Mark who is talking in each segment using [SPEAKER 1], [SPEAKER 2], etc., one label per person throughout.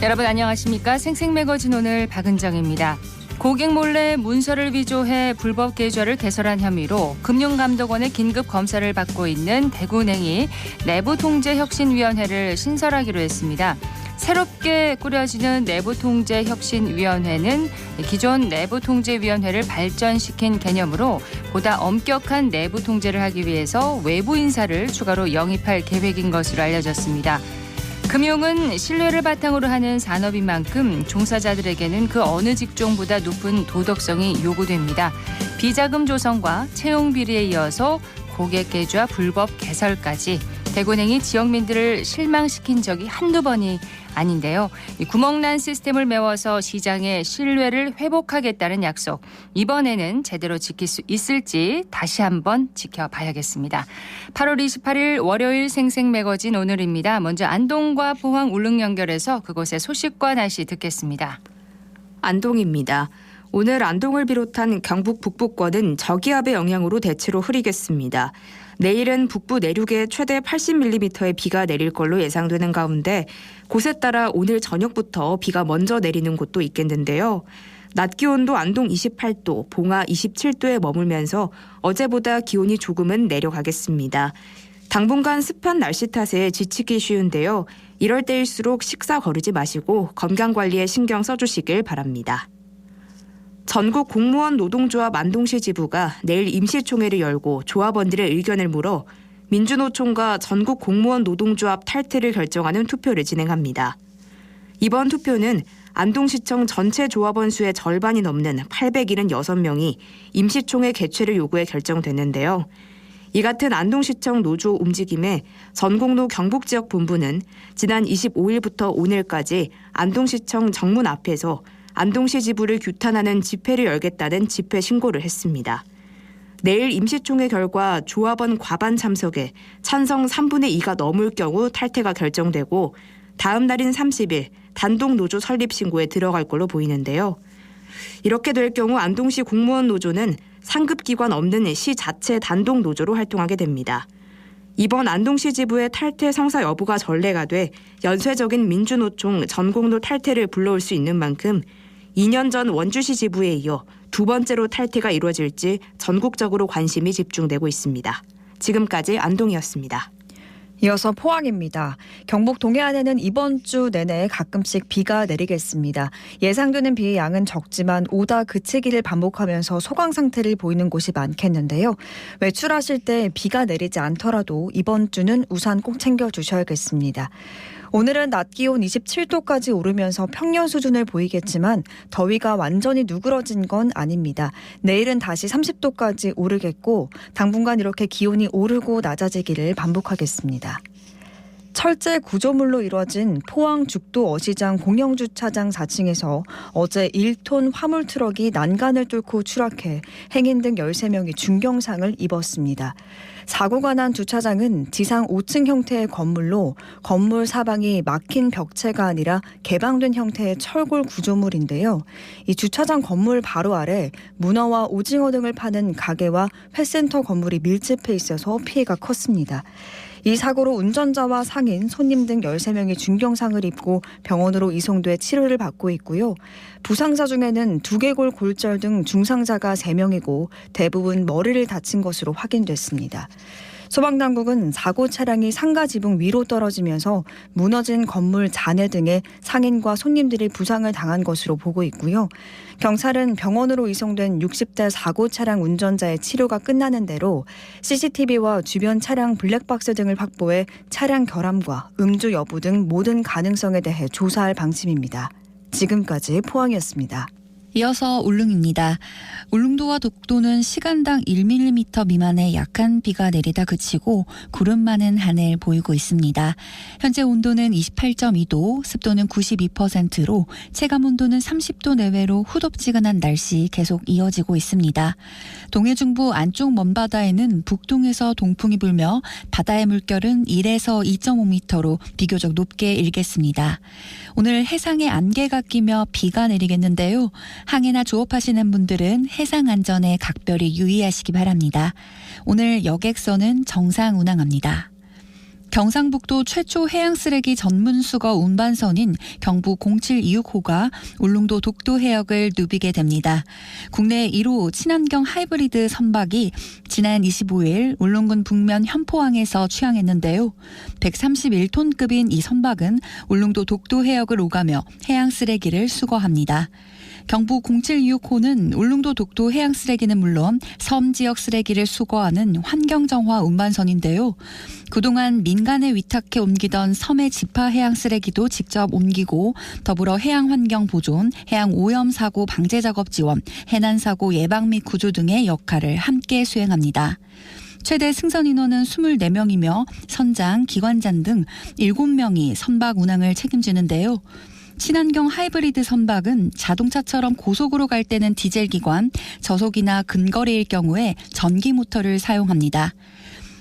[SPEAKER 1] 여러분 안녕하십니까? 생생매거진 오늘 박은정입니다. 고객 몰래 문서를 위조해 불법 계좌를 개설한 혐의로 금융감독원의 긴급 검사를 받고 있는 대구은행이 내부통제혁신위원회를 신설하기로 했습니다. 새롭게 꾸려지는 내부통제혁신위원회는 기존 내부통제위원회를 발전시킨 개념으로 보다 엄격한 내부통제를 하기 위해서 외부 인사를 추가로 영입할 계획인 것으로 알려졌습니다. 금융은 신뢰를 바탕으로 하는 산업인 만큼 종사자들에게는 그 어느 직종보다 높은 도덕성이 요구됩니다. 비자금 조성과 채용 비리에 이어서 고객 계좌 불법 개설까지 대구은행이 지역민들을 실망시킨 적이 한두 번이 아닌데요. 이 구멍난 시스템을 메워서 시장의 신뢰를 회복하겠다는 약속. 이번에는 제대로 지킬 수 있을지 다시 한번 지켜봐야겠습니다. 8월 28일 월요일 생생매거진 오늘입니다. 먼저 안동과 포항 울릉 연결해서 그곳의 소식과 날씨 듣겠습니다.
[SPEAKER 2] 안동입니다. 오늘 안동을 비롯한 경북 북부권은 저기압의 영향으로 대체로 흐리겠습니다. 내일은 북부 내륙에 최대 80mm의 비가 내릴 걸로 예상되는 가운데 곳에 따라 오늘 저녁부터 비가 먼저 내리는 곳도 있겠는데요. 낮 기온도 안동 28도, 봉화 27도에 머물면서 어제보다 기온이 조금은 내려가겠습니다. 당분간 습한 날씨 탓에 지치기 쉬운데요. 이럴 때일수록 식사 거르지 마시고 건강관리에 신경 써주시길 바랍니다. 전국 공무원 노동조합 안동시 지부가 내일 임시총회를 열고 조합원들의 의견을 물어 민주노총과 전국 공무원 노동조합 탈퇴를 결정하는 투표를 진행합니다. 이번 투표는 안동시청 전체 조합원 수의 절반이 넘는 876명이 임시총회 개최를 요구해 결정됐는데요. 이 같은 안동시청 노조 움직임에 전공노 경북지역 본부는 지난 25일부터 오늘까지 안동시청 정문 앞에서 안동시 지부를 규탄하는 집회를 열겠다는 집회 신고를 했습니다. 내일 임시총회 결과 조합원 과반 참석에 찬성 3분의 2가 넘을 경우 탈퇴가 결정되고 다음 날인 30일 단독 노조 설립 신고에 들어갈 걸로 보이는데요. 이렇게 될 경우 안동시 공무원 노조는 상급기관 없는 시 자체 단독 노조로 활동하게 됩니다. 이번 안동시 지부의 탈퇴 성사 여부가 전례가 돼 연쇄적인 민주노총 전공노 탈퇴를 불러올 수 있는 만큼 2년 전 원주시 지부에 이어 두 번째로 탈퇴가 이루어질지 전국적으로 관심이 집중되고 있습니다. 지금까지 안동이었습니다.
[SPEAKER 3] 이어서 포항입니다. 경북 동해안에는 이번 주 내내 가끔씩 비가 내리겠습니다. 예상되는 비의 양은 적지만 오다 그치기를 반복하면서 소강 상태를 보이는 곳이 많겠는데요. 외출하실 때 비가 내리지 않더라도 이번 주는 우산 꼭 챙겨주셔야겠습니다. 오늘은 낮 기온 27도까지 오르면서 평년 수준을 보이겠지만 더위가 완전히 누그러진 건 아닙니다. 내일은 다시 30도까지 오르겠고 당분간 이렇게 기온이 오르고 낮아지기를 반복하겠습니다. 철제 구조물로 이루어진 포항 죽도 어시장 공영주차장 4층에서 어제 1톤 화물 트럭이 난간을 뚫고 추락해 행인 등 13명이 중경상을 입었습니다. 사고가 난 주차장은 지상 5층 형태의 건물로 건물 사방이 막힌 벽체가 아니라 개방된 형태의 철골 구조물인데요. 이 주차장 건물 바로 아래 문어와 오징어 등을 파는 가게와 회센터 건물이 밀집해 있어서 피해가 컸습니다. 이 사고로 운전자와 상인, 손님 등 13명이 중경상을 입고 병원으로 이송돼 치료를 받고 있고요. 부상자 중에는 두개골 골절 등 중상자가 3명이고 대부분 머리를 다친 것으로 확인됐습니다. 소방당국은 사고 차량이 상가 지붕 위로 떨어지면서 무너진 건물 잔해 등에 상인과 손님들이 부상을 당한 것으로 보고 있고요. 경찰은 병원으로 이송된 60대 사고 차량 운전자의 치료가 끝나는 대로 CCTV와 주변 차량 블랙박스 등을 확보해 차량 결함과 음주 여부 등 모든 가능성에 대해 조사할 방침입니다. 지금까지 포항이었습니다.
[SPEAKER 4] 이어서 울릉입니다. 울릉도와 독도는 시간당 1mm 미만의 약한 비가 내리다 그치고 구름 많은 하늘 보이고 있습니다. 현재 온도는 28.2도, 습도는 92%로 체감 온도는 30도 내외로 후덥지근한 날씨 계속 이어지고 있습니다. 동해중부 안쪽 먼바다에는 북동에서 동풍이 불며 바다의 물결은 1에서 2.5m로 비교적 높게 일겠습니다. 오늘 해상에 안개가 끼며 비가 내리겠는데요. 항해나 조업하시는 분들은 해상 안전에 각별히 유의하시기 바랍니다. 오늘 여객선은 정상 운항합니다. 경상북도 최초 해양쓰레기 전문수거 운반선인 경부 0726호가 울릉도 독도 해역을 누비게 됩니다. 국내 1호 친환경 하이브리드 선박이 지난 25일 울릉군 북면 현포항에서 취항했는데요. 131톤급인 이 선박은 울릉도 독도 해역을 오가며 해양쓰레기를 수거합니다. 경부 0726호는 울릉도 독도 해양 쓰레기는 물론 섬 지역 쓰레기를 수거하는 환경정화 운반선인데요. 그동안 민간에 위탁해 옮기던 섬의 지파 해양 쓰레기도 직접 옮기고 더불어 해양 환경 보존, 해양 오염 사고 방제 작업 지원, 해난 사고 예방 및 구조 등의 역할을 함께 수행합니다. 최대 승선 인원은 24명이며 선장, 기관장 등 7명이 선박 운항을 책임지는데요. 친환경 하이브리드 선박은 자동차처럼 고속으로 갈 때는 디젤 기관, 저속이나 근거리일 경우에 전기 모터를 사용합니다.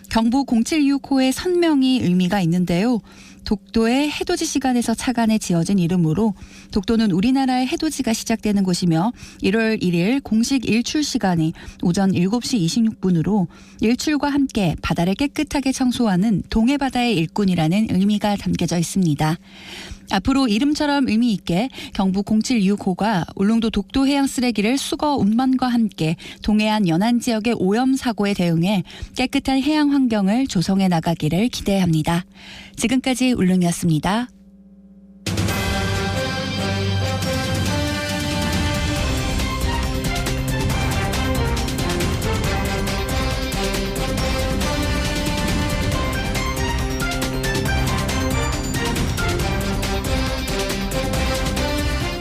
[SPEAKER 4] 경부 0726호의 선명이 의미가 있는데요. 독도의 해돋이 시간에서 착안해 지어진 이름으로 독도는 우리나라의 해돋이가 시작되는 곳이며 1월 1일 공식 일출 시간이 오전 7시 26분으로 일출과 함께 바다를 깨끗하게 청소하는 동해바다의 일꾼이라는 의미가 담겨져 있습니다. 앞으로 이름처럼 의미 있게 경부 0726호가 울릉도 독도 해양 쓰레기를 수거 운반과 함께 동해안 연안 지역의 오염 사고에 대응해 깨끗한 해양 환경을 조성해 나가기를 기대합니다. 지금까지 울릉이었습니다.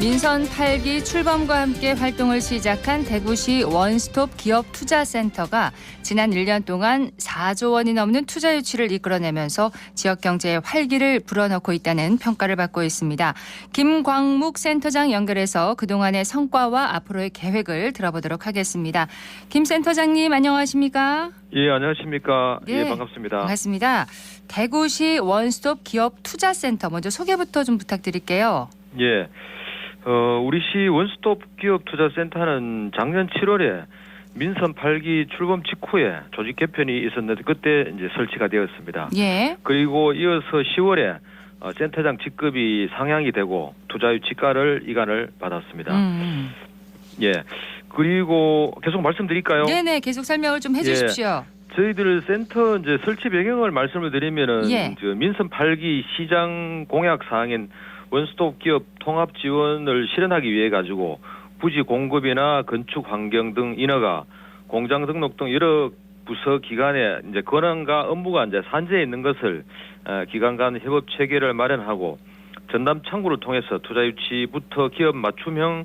[SPEAKER 1] 민선 8기 출범과 함께 활동을 시작한 대구시 원스톱 기업투자센터가 지난 1년 동안 4조 원이 넘는 투자 유치를 이끌어내면서 지역 경제에 활기를 불어넣고 있다는 평가를 받고 있습니다. 김광묵 센터장 연결해서 그동안의 성과와 앞으로의 계획을 들어보도록 하겠습니다. 김 센터장님 안녕하십니까?
[SPEAKER 5] 예, 안녕하십니까?
[SPEAKER 1] 네,
[SPEAKER 5] 예, 반갑습니다.
[SPEAKER 1] 반갑습니다. 대구시 원스톱 기업투자센터 먼저 소개부터 좀 부탁드릴게요.
[SPEAKER 5] 예. 우리시 원스톱 기업투자센터는 작년 7월에 민선 8기 출범 직후에 조직 개편이 있었는데 그때 이제 설치가 되었습니다.
[SPEAKER 1] 예.
[SPEAKER 5] 그리고 이어서 10월에 센터장 직급이 상향이 되고 투자 유치가를 이관을 받았습니다. 예. 그리고 계속 말씀드릴까요?
[SPEAKER 1] 네네, 계속 설명을 좀 해주십시오.
[SPEAKER 5] 저희들 센터 이제 설치 배경을 말씀을 드리면은
[SPEAKER 1] 예.
[SPEAKER 5] 민선 8기 시장 공약 사항인 원스톱 기업 통합 지원을 실현하기 위해 가지고 부지 공급이나 건축 환경 등 인허가, 공장 등록 등 여러 부서 기관의 이제 권한과 업무가 이제 산재해 있는 것을 기관 간 협업 체계를 마련하고 전담 창구를 통해서 투자 유치부터 기업 맞춤형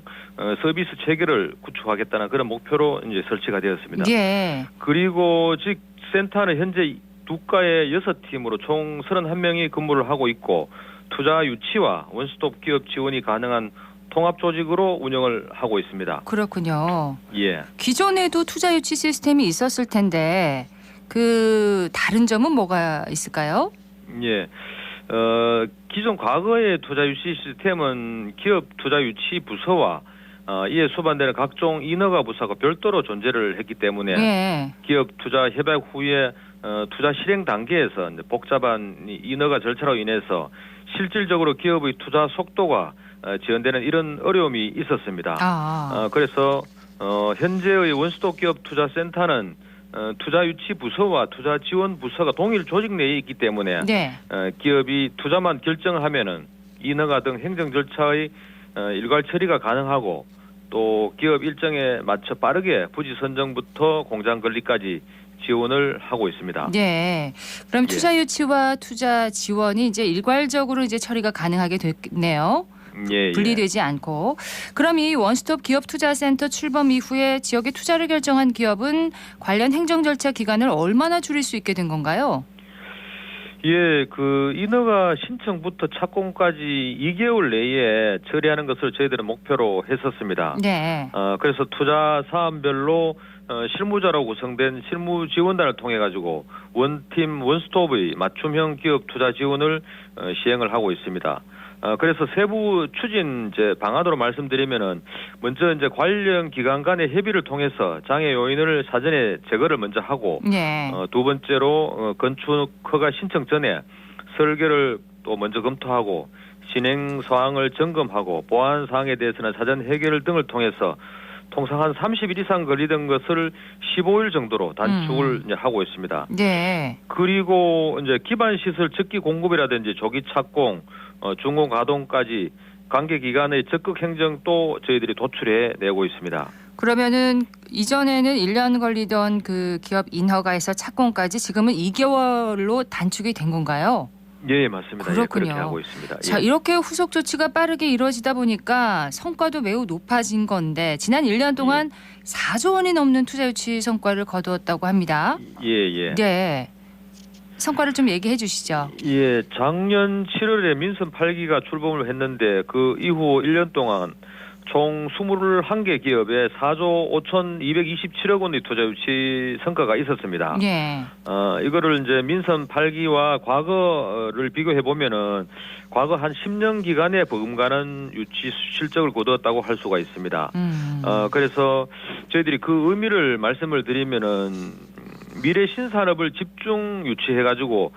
[SPEAKER 5] 서비스 체계를 구축하겠다는 그런 목표로 이제 설치가 되었습니다.
[SPEAKER 1] 예.
[SPEAKER 5] 그리고 즉 센터는 현재 두과의 6팀으로 총 31명이 근무를 하고 있고 투자 유치와 원스톱 기업 지원이 가능한 통합 조직으로 운영을 하고 있습니다.
[SPEAKER 1] 그렇군요.
[SPEAKER 5] 예.
[SPEAKER 1] 기존에도 투자 유치 시스템이 있었을 텐데 그 다른 점은 뭐가 있을까요?
[SPEAKER 5] 예. 기존 과거의 투자 유치 시스템은 기업 투자 유치 부서와 이에 수반되는 각종 인허가 부서가 별도로 존재를 했기 때문에
[SPEAKER 1] 예.
[SPEAKER 5] 기업 투자 협약 후에 투자 실행 단계에서 복잡한 인허가 절차로 인해서 실질적으로 기업의 투자 속도가 지연되는 이런 어려움이 있었습니다. 그래서 현재의 원스톱 기업 투자센터는 투자 유치 부서와 투자 지원 부서가 동일 조직 내에 있기 때문에
[SPEAKER 1] 네.
[SPEAKER 5] 기업이 투자만 결정하면은 인허가 등 행정 절차의 일괄 처리가 가능하고 또 기업 일정에 맞춰 빠르게 부지 선정부터 공장 건립까지 지원을 하고 있습니다.
[SPEAKER 1] 네. 그럼 투자 유치와 투자 지원이 이제 일괄적으로 이제 처리가 가능하게 됐네요.
[SPEAKER 5] 예,
[SPEAKER 1] 분리되지 않고. 그럼 이 원스톱 기업투자센터 출범 이후에 지역에 투자를 결정한 기업은 관련 행정 절차 기간을 얼마나 줄일 수 있게 된 건가요?
[SPEAKER 5] 예, 그 인허가 신청부터 착공까지 2개월 내에 처리하는 것을 저희들은 목표로 했었습니다.
[SPEAKER 1] 네.
[SPEAKER 5] 그래서 투자 사안별로 실무자로 구성된 실무 지원단을 통해 가지고 원팀 원스톱의 맞춤형 기업 투자 지원을 시행을 하고 있습니다. 그래서 세부 추진 이제 방안으로 말씀드리면은 먼저 이제 관련 기관 간의 협의를 통해서 장애 요인을 사전에 제거를 먼저 하고
[SPEAKER 1] 네.
[SPEAKER 5] 두 번째로 건축 허가 신청 전에 설계를 또 먼저 검토하고 진행 사항을 점검하고 보완 사항에 대해서는 사전 해결 등을 통해서 통상 한 30일 이상 걸리던 것을 15일 정도로 단축을 이제 하고 있습니다.
[SPEAKER 1] 네.
[SPEAKER 5] 그리고 이제 기반 시설 적기 공급이라든지 조기 착공, 준공 가동까지 관계 기관의 적극 행정도 저희들이 도출해 내고 있습니다.
[SPEAKER 1] 그러면은 이전에는 1년 걸리던 그 기업 인허가에서 착공까지 지금은 2개월로 단축이 된 건가요?
[SPEAKER 5] 예, 맞습니다.
[SPEAKER 1] 그렇군요.
[SPEAKER 5] 예, 그렇게 하고 있습니다.
[SPEAKER 1] 자,
[SPEAKER 5] 예.
[SPEAKER 1] 이렇게 후속 조치가 빠르게 이루어지다 보니까 성과도 매우 높아진 건데 지난 1년 동안 4조 원이 넘는 투자 유치 성과를 거두었다고 합니다.
[SPEAKER 5] 예.
[SPEAKER 1] 네. 성과를 좀 얘기해 주시죠.
[SPEAKER 5] 예, 작년 7월에 민선 8기가 출범을 했는데 그 이후 1년 동안 총 21개 기업에 4조 5,227억 원의 투자 유치 성과가 있었습니다.
[SPEAKER 1] 예.
[SPEAKER 5] 이거를 이제 민선 8기와 과거를 비교해 보면은 과거 한 10년 기간에 버금가는 유치 실적을 거두었다고 할 수가 있습니다. 그래서 저희들이 그 의미를 말씀을 드리면은 미래 신산업을 집중 유치해가지고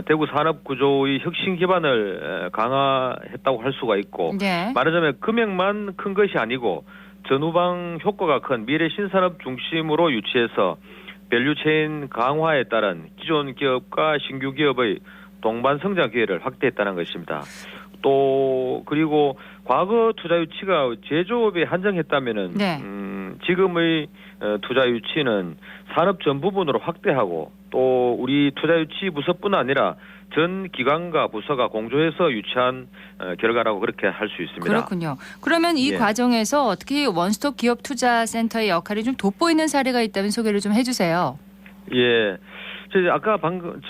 [SPEAKER 5] 대구 산업 구조의 혁신 기반을 강화했다고 할 수가 있고
[SPEAKER 1] 네.
[SPEAKER 5] 말하자면 금액만 큰 것이 아니고 전후방 효과가 큰 미래 신산업 중심으로 유치해서 밸류체인 강화에 따른 기존 기업과 신규 기업의 동반 성장 기회를 확대했다는 것입니다. 또 그리고 과거 투자 유치가 제조업에 한정했다면은
[SPEAKER 1] 네.
[SPEAKER 5] 지금의 투자 유치는 산업 전 부분으로 확대하고 또 우리 투자 유치 부서뿐 아니라 전 기관과 부서가 공조해서 유치한 결과라고 그렇게 할 수 있습니다.
[SPEAKER 1] 그렇군요. 그러면 이
[SPEAKER 5] 예.
[SPEAKER 1] 과정에서 어떻게 원스톱 기업 투자 센터의 역할이 좀 돋보이는 사례가 있다면 소개를 좀 해주세요.
[SPEAKER 5] 예, 저 아까 방금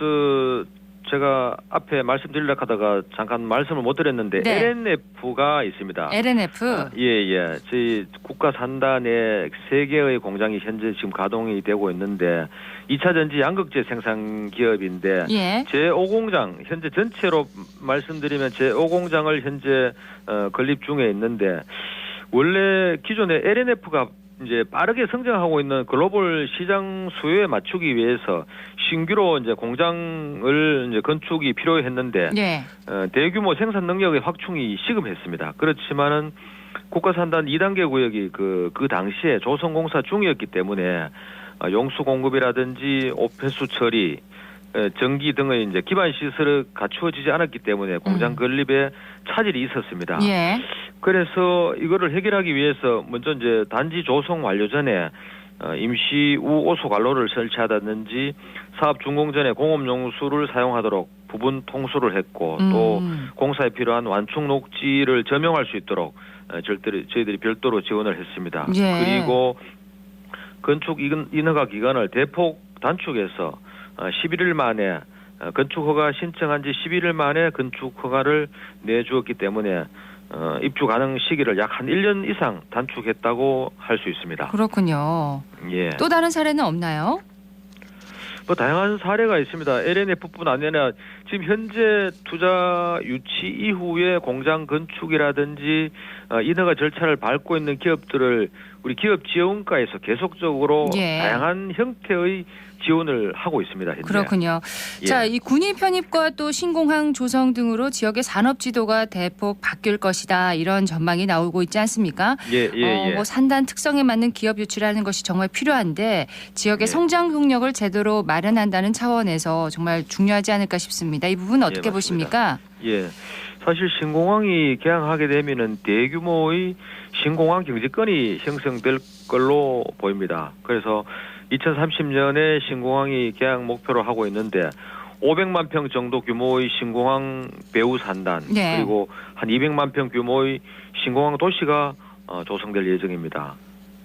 [SPEAKER 5] 제가 앞에 말씀드리려고 하다가 잠깐 말씀을 못 드렸는데
[SPEAKER 1] 네.
[SPEAKER 5] LNF가 있습니다.
[SPEAKER 1] LNF.
[SPEAKER 5] 예. 저희 국가 산단에 3개의 공장이 현재 지금 가동이 되고 있는데 2차 전지 양극재 생산 기업인데
[SPEAKER 1] 예.
[SPEAKER 5] 제5공장 현재 전체로 말씀드리면 제5공장을 현재 건립 중에 있는데 원래 기존에 LNF가 이제 빠르게 성장하고 있는 글로벌 시장 수요에 맞추기 위해서 신규로 이제 공장을 이제 건축이 필요했는데
[SPEAKER 1] 예.
[SPEAKER 5] 대규모 생산 능력의 확충이 시급했습니다. 그렇지만은 국가산단 2단계 구역이 그 당시에 조선공사 중이었기 때문에 용수 공급이라든지 오폐수 처리, 전기 등의 이제 기반 시설을 갖추어지지 않았기 때문에 공장 건립에 차질이 있었습니다.
[SPEAKER 1] 예.
[SPEAKER 5] 그래서 이거를 해결하기 위해서 먼저 이제 단지 조성 완료 전에 임시 우오수 관로를 설치하다든지 사업 준공 전에 공업 용수를 사용하도록 부분 통수를 했고 또 공사에 필요한 완충 녹지를 점용할 수 있도록 저희들이 별도로 지원을 했습니다.
[SPEAKER 1] 예.
[SPEAKER 5] 그리고 건축 인허가 기간을 대폭 단축해서 11일 만에 건축 허가 신청한 지 11일 만에 건축 허가를 내주었기 때문에 입주 가능 시기를 약 한 1년 이상 단축했다고 할 수 있습니다.
[SPEAKER 1] 그렇군요.
[SPEAKER 5] 예.
[SPEAKER 1] 또 다른 사례는 없나요?
[SPEAKER 5] 뭐 다양한 사례가 있습니다. LNF뿐 아니라 지금 현재 투자 유치 이후에 공장 건축이라든지 인허가 절차를 밟고 있는 기업들을 우리 기업 지원과에서 계속적으로
[SPEAKER 1] 예.
[SPEAKER 5] 다양한 형태의 지원을 하고 있습니다. 현재.
[SPEAKER 1] 그렇군요.
[SPEAKER 5] 예.
[SPEAKER 1] 자, 이 군이 편입과 또 신공항 조성 등으로 지역의 산업 지도가 대폭 바뀔 것이다. 이런 전망이 나오고 있지 않습니까?
[SPEAKER 5] 예.
[SPEAKER 1] 뭐 산단 특성에 맞는 기업 유치라는 것이 정말 필요한데 지역의
[SPEAKER 5] 예.
[SPEAKER 1] 성장 동력을 제대로 마련한다는 차원에서 정말 중요하지 않을까 싶습니다. 이 부분 어떻게
[SPEAKER 5] 맞습니다.
[SPEAKER 1] 보십니까?
[SPEAKER 5] 예. 사실 신공항이 개항하게 되면은 대규모의 신공항 경제권이 형성될 걸로 보입니다. 그래서 2030년에 신공항이 개항 목표로 하고 있는데 500만 평 정도 규모의 신공항 배후 산단
[SPEAKER 1] 네.
[SPEAKER 5] 그리고 한 200만 평 규모의 신공항 도시가 조성될 예정입니다.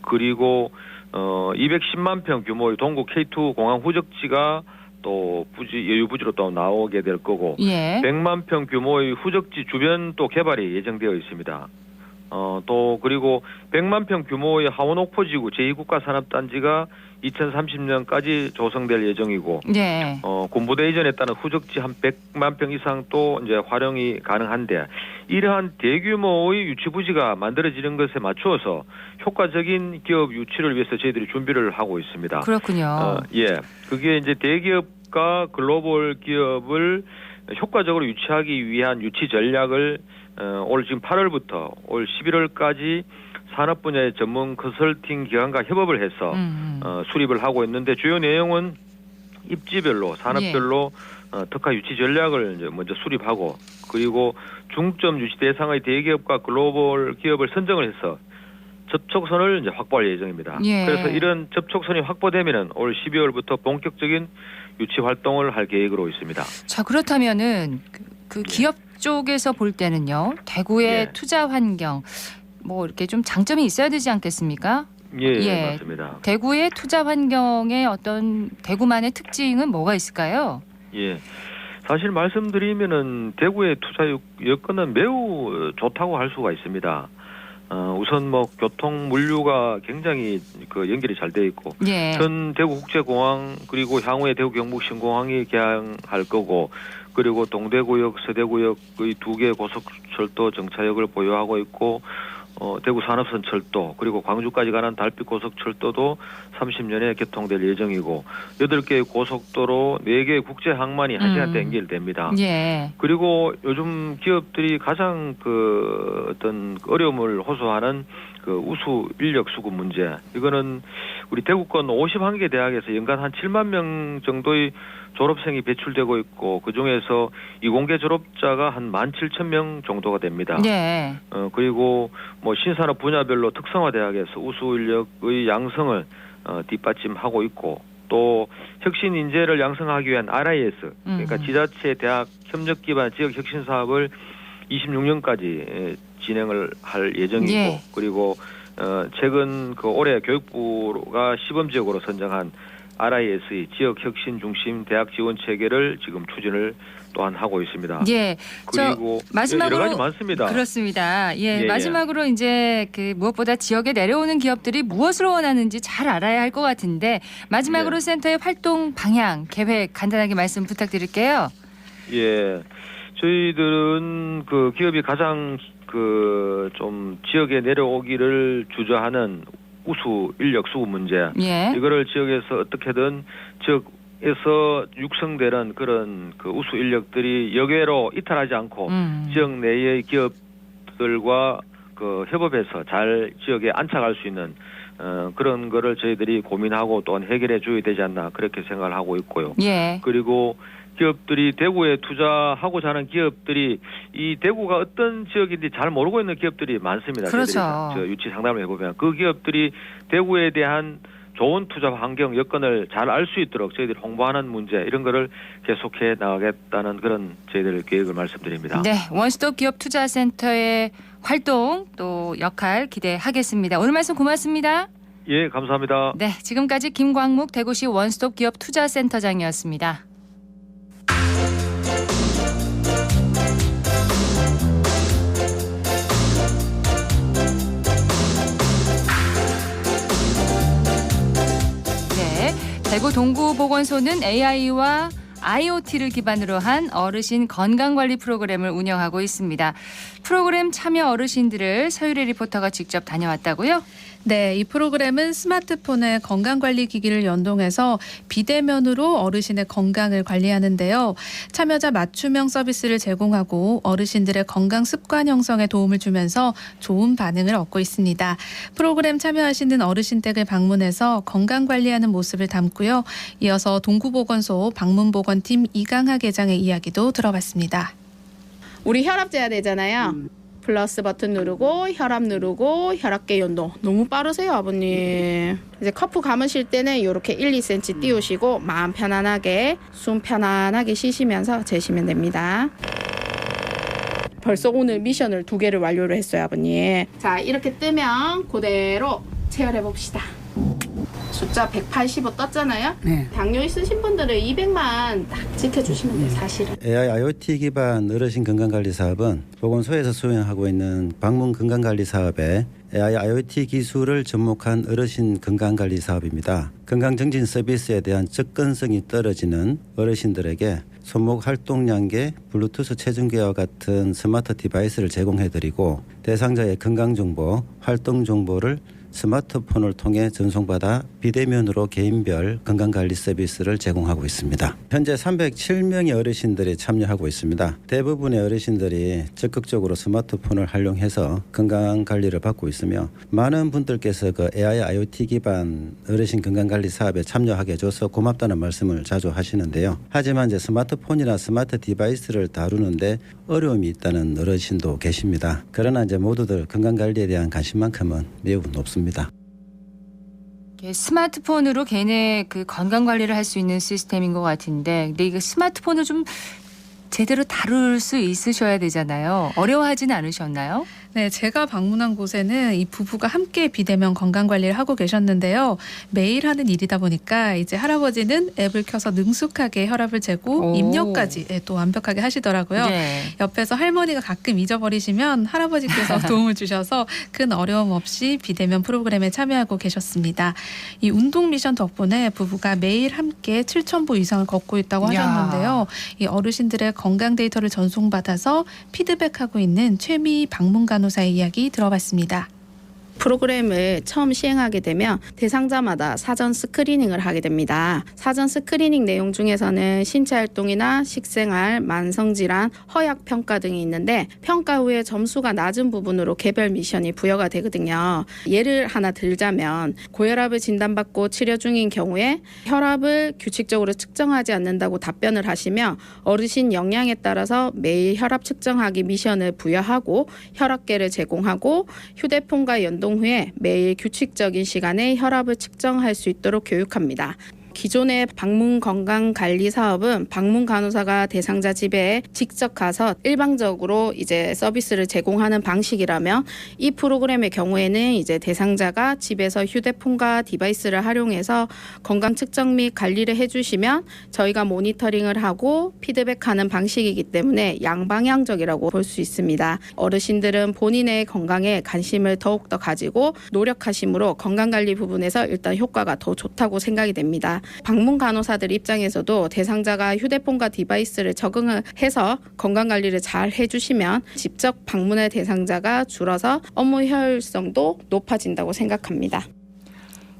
[SPEAKER 5] 그리고 210만 평 규모의 동구 K2 공항 후적지가 또 여유 부지로 또 나오게 될 거고
[SPEAKER 1] 예.
[SPEAKER 5] 100만 평 규모의 후적지 주변 또 개발이 예정되어 있습니다. 또 그리고 100만 평 규모의 하원옥포지구 제2국가산업단지가 2030년까지 조성될 예정이고,
[SPEAKER 1] 네.
[SPEAKER 5] 군부대 이전에 따른 후적지 한 100만 평 이상 또 이제 활용이 가능한데, 이러한 대규모의 유치 부지가 만들어지는 것에 맞추어서 효과적인 기업 유치를 위해서 저희들이 준비를 하고 있습니다.
[SPEAKER 1] 그렇군요.
[SPEAKER 5] 예, 그게 이제 대기업과 글로벌 기업을 효과적으로 유치하기 위한 유치 전략을 올 지금 8월부터 올 11월까지 산업 분야의 전문 컨설팅 기관과 협업을 해서 수립을 하고 있는데, 주요 내용은 입지별로 산업별로 특화 유치 전략을 이제 먼저 수립하고, 그리고 중점 유치 대상의 대기업과 글로벌 기업을 선정을 해서 접촉선을 이제 확보할 예정입니다.
[SPEAKER 1] 예.
[SPEAKER 5] 그래서 이런 접촉선이 확보되면은 올 12월부터 본격적인 유치 활동을 할 계획으로 있습니다.
[SPEAKER 1] 자, 그렇다면은 그 기업 쪽에서 볼 때는요, 대구의
[SPEAKER 5] 예.
[SPEAKER 1] 투자 환경 뭐 이렇게 좀 장점이 있어야 되지 않겠습니까?
[SPEAKER 5] 예, 맞습니다.
[SPEAKER 1] 대구의 투자 환경의 어떤 대구만의 특징은 뭐가 있을까요?
[SPEAKER 5] 예. 사실 말씀드리면은 대구의 투자 여건은 매우 좋다고 할 수가 있습니다. 우선 뭐 교통 물류가 굉장히 그 연결이 잘 돼 있고,
[SPEAKER 1] 예.
[SPEAKER 5] 전 대구국제공항 그리고 향후에 대구 경북신공항이 개항할 거고, 그리고 동대구역, 서대구역의 2개 고속철도 정차역을 보유하고 있고, 대구 산업선 철도, 그리고 광주까지 가는 달빛 고속철도도 30년에 개통될 예정이고, 8개의 고속도로, 4개의 국제 항만이 1시간대 연결됩니다.
[SPEAKER 1] 예.
[SPEAKER 5] 그리고 요즘 기업들이 가장 그 어떤 어려움을 호소하는 그 우수 인력 수급 문제, 이거는 우리 대구권 51개 대학에서 연간 한 7만 명 정도의 졸업생이 배출되고 있고, 그 중에서 이공계 졸업자가 한 17,000명 정도가 됩니다.
[SPEAKER 1] 네.
[SPEAKER 5] 그리고 뭐 신산업 분야별로 특성화 대학에서 우수 인력의 양성을 뒷받침하고 있고, 또 혁신 인재를 양성하기 위한 RIS, 그러니까 지자체 대학 협력 기반 지역 혁신 사업을 26년까지 진행을 할 예정이고,
[SPEAKER 1] 예.
[SPEAKER 5] 그리고 최근 그 올해 교육부가 시범 지역으로 선정한 RIS의 지역 혁신 중심 대학 지원 체계를 지금 추진을 또한 하고 있습니다.
[SPEAKER 1] 예.
[SPEAKER 5] 그리고
[SPEAKER 1] 마지막으로
[SPEAKER 5] 여러 가지 많습니다.
[SPEAKER 1] 그렇습니다. 예.
[SPEAKER 5] 예,
[SPEAKER 1] 마지막으로 이제 그 무엇보다 지역에 내려오는 기업들이 무엇을 원하는지 잘 알아야 할 것 같은데, 마지막으로
[SPEAKER 5] 네.
[SPEAKER 1] 센터의 활동 방향, 계획 간단하게 말씀 부탁드릴게요.
[SPEAKER 5] 예. 저희들은 그 기업이 가장 그 좀 지역에 내려오기를 주저하는 우수 인력 수급 문제,
[SPEAKER 1] 예.
[SPEAKER 5] 이거를 지역에서 어떻게든 지역에서 육성되는 그런 그 우수 인력들이 여기로 이탈하지 않고 지역 내의 기업들과 그 협업해서 잘 지역에 안착할 수 있는 그런 거를 저희들이 고민하고 또한 해결해 줘야 되지 않나, 그렇게 생각을 하고 있고요.
[SPEAKER 1] 예.
[SPEAKER 5] 그리고 기업들이 대구에 투자하고자 하는 기업들이 이 대구가 어떤 지역인지 잘 모르고 있는 기업들이 많습니다.
[SPEAKER 1] 그렇죠.
[SPEAKER 5] 저 유치 상담을 해보면 그 기업들이 대구에 대한 좋은 투자 환경 여건을 잘 알 수 있도록 저희들이 홍보하는 문제, 이런 거를 계속해 나가겠다는 그런 저희들 계획을 말씀드립니다.
[SPEAKER 1] 네, 원스톱 기업 투자센터의 활동 또 역할 기대하겠습니다. 오늘 말씀 고맙습니다.
[SPEAKER 5] 예, 감사합니다.
[SPEAKER 1] 네, 지금까지 김광묵 대구시 원스톱 기업 투자센터장이었습니다. 대구 동구보건소는 AI와 IoT를 기반으로 한 어르신 건강관리 프로그램을 운영하고 있습니다. 프로그램 참여 어르신들을 서유리 리포터가 직접 다녀왔다고요?
[SPEAKER 6] 네, 이 프로그램은 스마트폰에 건강관리 기기를 연동해서 비대면으로 어르신의 건강을 관리하는데요. 참여자 맞춤형 서비스를 제공하고 어르신들의 건강 습관 형성에 도움을 주면서 좋은 반응을 얻고 있습니다. 프로그램 참여하시는 어르신 댁을 방문해서 건강관리하는 모습을 담고요. 이어서 동구보건소 방문보건팀 이강학 회장의 이야기도 들어봤습니다.
[SPEAKER 7] 우리 혈압 재야 되잖아요. 플러스 버튼 누르고 혈압 누르고 혈압계 연동. 너무 빠르세요, 아버님. 이제 커프 감으실 때는 이렇게 1, 2cm 띄우시고 마음 편안하게 숨 편안하게 쉬시면서 재시면 됩니다. 벌써 오늘 미션을 2개를 완료를 했어요, 아버님. 자, 이렇게 뜨면 그대로 체열해 봅시다. 숫자 185 떴잖아요.
[SPEAKER 8] 네.
[SPEAKER 7] 당뇨 있으신 분들은 200만 딱 지켜주시면 돼요. 사실은.
[SPEAKER 9] AI IoT 기반 어르신 건강관리 사업은 보건소에서 수행하고 있는 방문 건강관리 사업에 AI IoT 기술을 접목한 어르신 건강관리 사업입니다. 건강증진 서비스에 대한 접근성이 떨어지는 어르신들에게 손목 활동량계, 블루투스 체중계와 같은 스마트 디바이스를 제공해드리고 대상자의 건강정보, 활동정보를 스마트폰을 통해 전송받아 비대면으로 개인별 건강관리 서비스를 제공하고 있습니다. 현재 307명의 어르신들이 참여하고 있습니다. 대부분의 어르신들이 적극적으로 스마트폰을 활용해서 건강관리를 받고 있으며 많은 분들께서 그 AI IoT 기반 어르신 건강관리 사업에 참여하게 해줘서 고맙다는 말씀을 자주 하시는데요. 하지만 이제 스마트폰이나 스마트 디바이스를 다루는데 어려움이 있다는 어르신도 계십니다. 그러나 이제 모두들 건강관리에 대한 관심만큼은 매우 높습니다.
[SPEAKER 1] 스마트폰으로 개인의 그 건강 관리를 할 수 있는 시스템인 것 같은데, 근데 이거 스마트폰을 좀 제대로 다룰 수 있으셔야 되잖아요. 어려워하지는 않으셨나요?
[SPEAKER 6] 네, 제가 방문한 곳에는 이 부부가 함께 비대면 건강관리를 하고 계셨는데요. 매일 하는 일이다 보니까 이제 할아버지는 앱을 켜서 능숙하게 혈압을 재고 입력까지 또 완벽하게 하시더라고요.
[SPEAKER 1] 네.
[SPEAKER 6] 옆에서 할머니가 가끔 잊어버리시면 할아버지께서 도움을 주셔서 큰 어려움 없이 비대면 프로그램에 참여하고 계셨습니다. 이 운동 미션 덕분에 부부가 매일 함께 7,000보 이상을 걷고 있다고 하셨는데요. 이 어르신들의 건강 데이터를 전송받아서 피드백하고 있는 최미 방문 간호사의 이야기 들어봤습니다.
[SPEAKER 7] 프로그램을 처음 시행하게 되면 대상자마다 사전 스크리닝을 하게 됩니다. 사전 스크리닝 내용 중에서는 신체 활동이나 식생활, 만성질환, 허약 평가 등이 있는데 평가 후에 점수가 낮은 부분으로 개별 미션이 부여가 되거든요. 예를 하나 들자면 고혈압을 진단받고 치료 중인 경우에 혈압을 규칙적으로 측정하지 않는다고 답변을 하시며 어르신 역량에 따라서 매일 혈압 측정하기 미션을 부여하고 혈압계를 제공하고 휴대폰과 연동 후에 매일 규칙적인 시간에 혈압을 측정할 수 있도록 교육합니다. 기존의 방문 건강 관리 사업은 방문 간호사가 대상자 집에 직접 가서 일방적으로 이제 서비스를 제공하는 방식이라면 이 프로그램의 경우에는 이제 대상자가 집에서 휴대폰과 디바이스를 활용해서 건강 측정 및 관리를 해주시면 저희가 모니터링을 하고 피드백하는 방식이기 때문에 양방향적이라고 볼 수 있습니다. 어르신들은 본인의 건강에 관심을 더욱더 가지고 노력하심으로 건강관리 부분에서 일단 효과가 더 좋다고 생각이 됩니다. 방문 간호사들 입장에서도 대상자가 휴대폰과 디바이스를 적응을 해서 건강관리를 잘 해주시면 직접 방문할 대상자가 줄어서 업무 효율성도 높아진다고 생각합니다.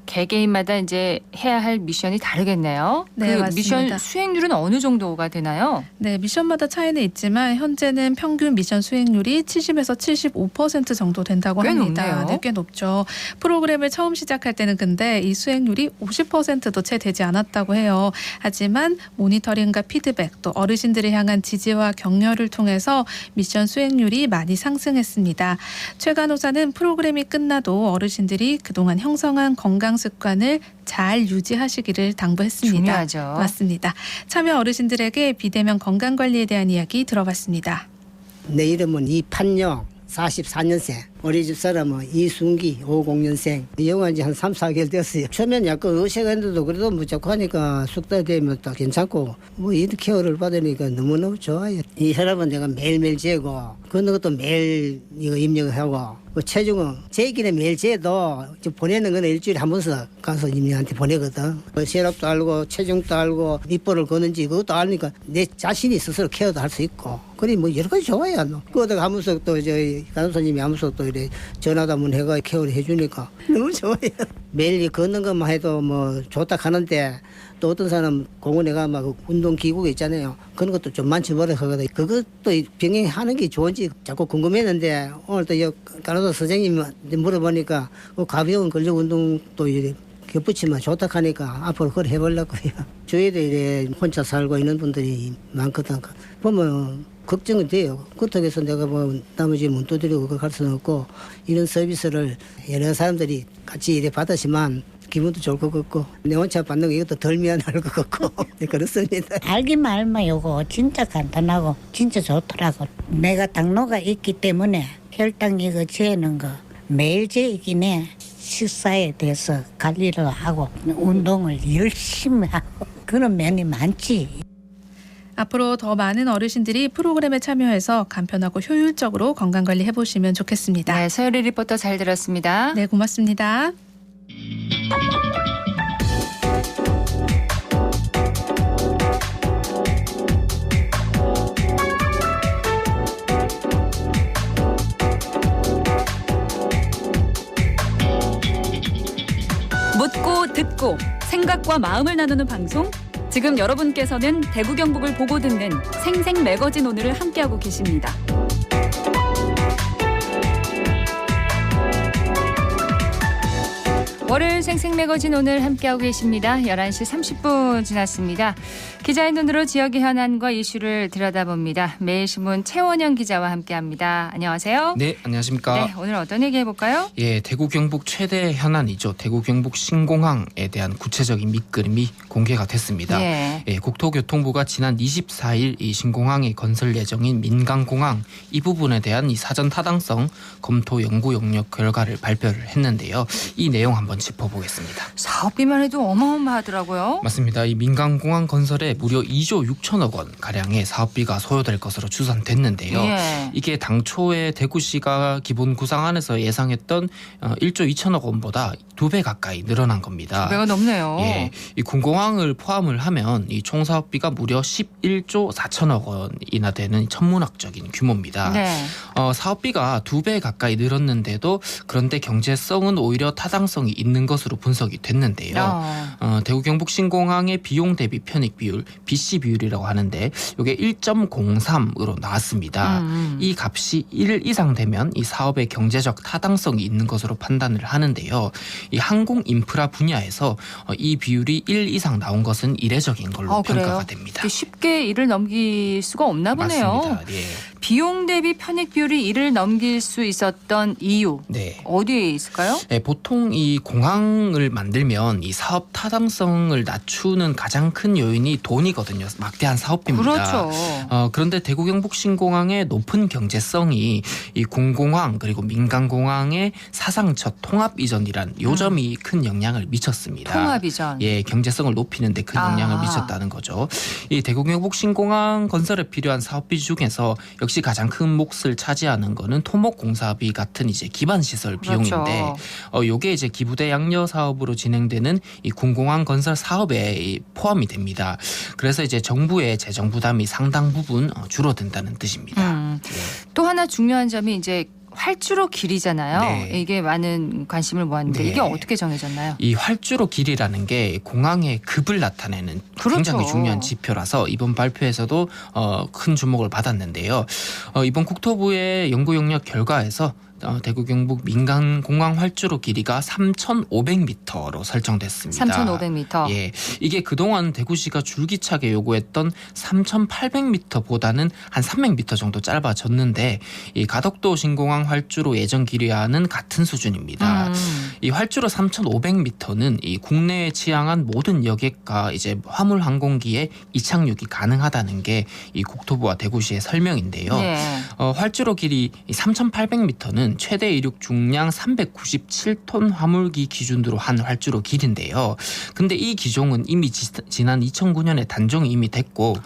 [SPEAKER 1] 개개인마다 이제 해야 할 미션이 다르겠네요.
[SPEAKER 6] 네,
[SPEAKER 1] 그
[SPEAKER 6] 맞습니다.
[SPEAKER 1] 미션 수행률은 어느 정도가 되나요?
[SPEAKER 6] 네, 미션마다 차이는 있지만 현재는 평균 미션 수행률이 70에서 75% 정도 된다고
[SPEAKER 1] 꽤
[SPEAKER 6] 합니다.
[SPEAKER 1] 높네요.
[SPEAKER 6] 네, 꽤 높죠. 프로그램을 처음 시작할 때는 근데 이 수행률이 50%도 채 되지 않았다고 해요. 하지만 모니터링과 피드백 또 어르신들을 향한 지지와 격려를 통해서 미션 수행률이 많이 상승했습니다. 최 간호사는 프로그램이 끝나도 어르신들이 그동안 형성한 건강 습관을 잘 유지하시기를 당부했습니다.
[SPEAKER 1] 중요하죠.
[SPEAKER 6] 맞습니다. 참여 어르신들에게 비대면 건강관리에 대한 이야기 들어봤습니다.
[SPEAKER 8] 내 이름은 이판영 44년생. 우리 집 사람은 이순기 50년생. 영화한 지 한 3, 4개월 됐어요. 처음엔 약간 의식했는데도 그래도 무조건 하니까 숙달 되면 딱 괜찮고 뭐 이렇게 케어를 받으니까 너무너무 좋아요. 이 혈압은 내가 매일매일 재고 그런 것도 매일 이거 입력을 하고 그 체중은 재기는 매일 재도 보내는 거는 일주일에 한 번씩 가서 님한테 보내거든. 혈압도 알고 체중도 알고 밑볼을 거는지 그것도 알니까 내 자신이 스스로 케어도 할 수 있고 그래 뭐 여러 가지 좋아요. 그러다 하면서 또 저희 간호사님이 하면서 또 이래 전화도 한번 해가 케어를 해주니까 너무 좋아요. 매일 걷는 것만 해도 뭐 좋다 하는데 또 어떤 사람 공원에 가면 막 운동 기구가 있잖아요. 그런 것도 좀 만져보려 하거든. 그것도 병행하는 게 좋은지 자꾸 궁금했는데 오늘 또 간호사 선생님한테 물어보니까 그 가벼운 근력 운동도 이래 겹붙이면 좋다 하니까 앞으로 그걸 해보려고요. 주위에도 이래 혼자 살고 있는 분들이 많거든. 보면 걱정이 돼요. 그렇다고 해서 내가 뭐 나머지 문 두드리고 그걸 할 수는 없고 이런 서비스를 여러 사람들이 같이 이래 받았지만 기분도 좋을 것 같고 내 혼자 받는 거 이것도 덜 미안할 것 같고 네, 그렇습니다.
[SPEAKER 10] 알기만 알면 요거 진짜 간단하고 진짜 좋더라고. 내가 당뇨가 있기 때문에 혈당 이거 재는 거 매일 재긴 해. 식사에 대해서 관리를 하고 운동을 열심히 하고 그런 면이 많지.
[SPEAKER 6] 앞으로 더 많은 어르신들이 프로그램에 참여해서 간편하고 효율적으로 건강관리 해보시면 좋겠습니다.
[SPEAKER 1] 네, 서유리 리포터 잘 들었습니다.
[SPEAKER 6] 네, 고맙습니다.
[SPEAKER 11] 묻고 듣고 생각과 마음을 나누는 방송. 지금 여러분께서는 대구 경북을 보고 듣는 생생 매거진 오늘을 함께하고 계십니다.
[SPEAKER 1] 월요일 생생 매거진 오늘 함께하고 계십니다. 11시 30분 지났습니다. 기자의 눈으로 지역의 현안과 이슈를 들여다봅니다. 매일신문 최원영 기자와 함께합니다. 안녕하세요.
[SPEAKER 12] 네, 안녕하십니까.
[SPEAKER 1] 네, 오늘 어떤 얘기 해볼까요?
[SPEAKER 12] 예, 대구 경북 최대 현안이죠. 대구 경북 신공항에 대한 구체적인 밑그림이 공개가 됐습니다.
[SPEAKER 1] 예.
[SPEAKER 12] 예, 국토교통부가 지난 24일 이 신공항이 건설 예정인 민강공항 이 부분에 대한 이 사전 타당성 검토 연구 용역 결과를 발표를 했는데요. 이 내용 한번 짚어보겠습니다.
[SPEAKER 1] 사업비만 해도 어마어마하더라고요.
[SPEAKER 12] 맞습니다. 이 민강공항 건설에 무려 2조 6천억 원 가량의 사업비가 소요될 것으로 추산됐는데요.
[SPEAKER 1] 예.
[SPEAKER 12] 이게 당초에 대구시가 기본 구상안에서 예상했던 1조 2천억 원보다 2배 가까이 늘어난 겁니다.
[SPEAKER 1] 2배가 넘네요.
[SPEAKER 12] 예, 이 군공항을 포함을 하면 이 총 사업비가 무려 11조 4천억 원이나 되는 천문학적인 규모입니다.
[SPEAKER 1] 네.
[SPEAKER 12] 사업비가 2배 가까이 늘었는데도 그런데 경제성은 오히려 타당성이 있는 것으로 분석이 됐는데요. 대구 경북 신공항의 비용 대비 편익 비율, BC 비율이라고 하는데 이게 1.03으로 나왔습니다. 이 값이 1 이상 되면 이 사업의 경제적 타당성이 있는 것으로 판단을 하는데요. 이 항공 인프라 분야에서 이 비율이 1 이상 나온 것은 이례적인 걸로 평가가 됩니다.
[SPEAKER 1] 쉽게 1을 넘길 수가 없나 보네요.
[SPEAKER 12] 맞습니다. 예.
[SPEAKER 1] 비용 대비 편익 비율이 1을 넘길 수 있었던 이유
[SPEAKER 12] 네.
[SPEAKER 1] 어디에 있을까요?
[SPEAKER 12] 네, 보통 이 공항을 만들면 이 사업 타당성을 낮추는 가장 큰 요인이 돈이거든요. 막대한 사업비입니다.
[SPEAKER 1] 그렇죠.
[SPEAKER 12] 그런데 대구 경북 신공항의 높은 경제성이 이 군공항 그리고 민간공항의 사상 첫 통합 이전이란 요점이 큰 영향을 미쳤습니다.
[SPEAKER 1] 통합 이전.
[SPEAKER 12] 예, 경제성을 높이는 데 큰 영향을 미쳤다는 거죠. 이 대구 경북 신공항 건설에 필요한 사업비 중에서 역시 가장 큰 몫을 차지하는 거는 토목공사비 같은 이제 기반 시설 비용인데, 요게 이제 기부대 양려 사업으로 진행되는 이 군공항 건설 사업에 포함이 됩니다. 그래서 이제 정부의 재정 부담이 상당 부분 줄어든다는 뜻입니다.
[SPEAKER 1] 또 하나 중요한 점이 이제 활주로 길이잖아요.
[SPEAKER 12] 네.
[SPEAKER 1] 이게 많은 관심을 모았는데
[SPEAKER 12] 네.
[SPEAKER 1] 이게 어떻게 정해졌나요?
[SPEAKER 12] 이 활주로 길이라는 게 공항의 급을 나타내는 굉장히 중요한 지표라서 이번 발표에서도 큰 주목을 받았는데요. 이번 국토부의 연구 용역 결과에서 대구 경북 민간 공항 활주로 길이가 3,500m로 설정됐습니다.
[SPEAKER 1] 3,500m.
[SPEAKER 12] 예, 이게 그동안 대구시가 줄기차게 요구했던 3,800m보다는 한 300m 정도 짧아졌는데 이 가덕도 신공항 활주로 예정 길이와는 같은 수준입니다. 이 활주로 3,500m는 이 국내에 취항한 모든 여객과 이제 화물 항공기에 이착륙이 가능하다는 게 이 국토부와 대구시의 설명인데요.
[SPEAKER 1] 네.
[SPEAKER 12] 활주로 길이 3,800m는 최대 이륙 중량 397톤 화물기 기준으로 한 활주로 길인데요. 근데 이 기종은 이미 지난 2009년에 단종이 이미 됐고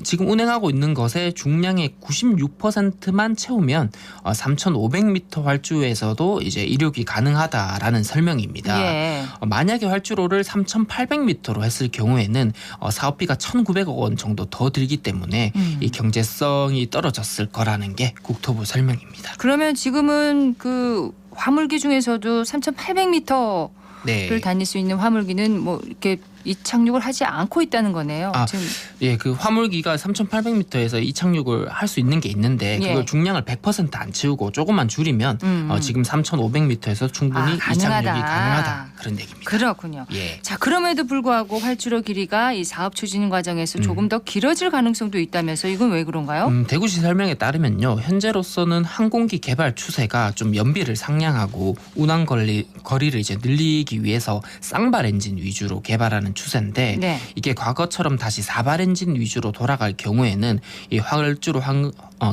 [SPEAKER 12] 지금 운행하고 있는 것의 중량의 96%만 채우면 3,500m 활주로에서도 이제 이륙이 가능하다라는 설명입니다.
[SPEAKER 1] 예.
[SPEAKER 12] 만약에 활주로를 3,800m로 했을 경우에는 사업비가 1,900억 원 정도 더 들기 때문에 이 경제성이 떨어졌을 거라는 게 국토부 설명입니다.
[SPEAKER 1] 그러면 지금은 그 화물기 중에서도 3,800m를
[SPEAKER 12] 네.
[SPEAKER 1] 다닐 수 있는 화물기는 뭐 이렇게 이착륙을 하지 않고 있다는 거네요. 지금.
[SPEAKER 12] 예, 그 화물기가 3,800m에서 이착륙을 할 수 있는 게 있는데 그걸 중량을 100% 안 채우고 조금만 줄이면 지금 3,500m에서 충분히 이착륙이 가능하다. 그런 얘기입니다.
[SPEAKER 1] 그렇군요.
[SPEAKER 12] 예.
[SPEAKER 1] 자, 그럼에도 불구하고 활주로 길이가 이 사업 추진 과정에서 조금 더 길어질 가능성도 있다면서 이건 왜 그런가요?
[SPEAKER 12] 대구시 설명에 따르면요. 현재로서는 항공기 개발 추세가 좀 연비를 상향하고 운항 거리를 이제 늘리기 위해서 쌍발 엔진 위주로 개발하는 추세인데
[SPEAKER 1] 네.
[SPEAKER 12] 이게 과거처럼 다시 사발 엔진 위주로 돌아갈 경우에는 이 활주로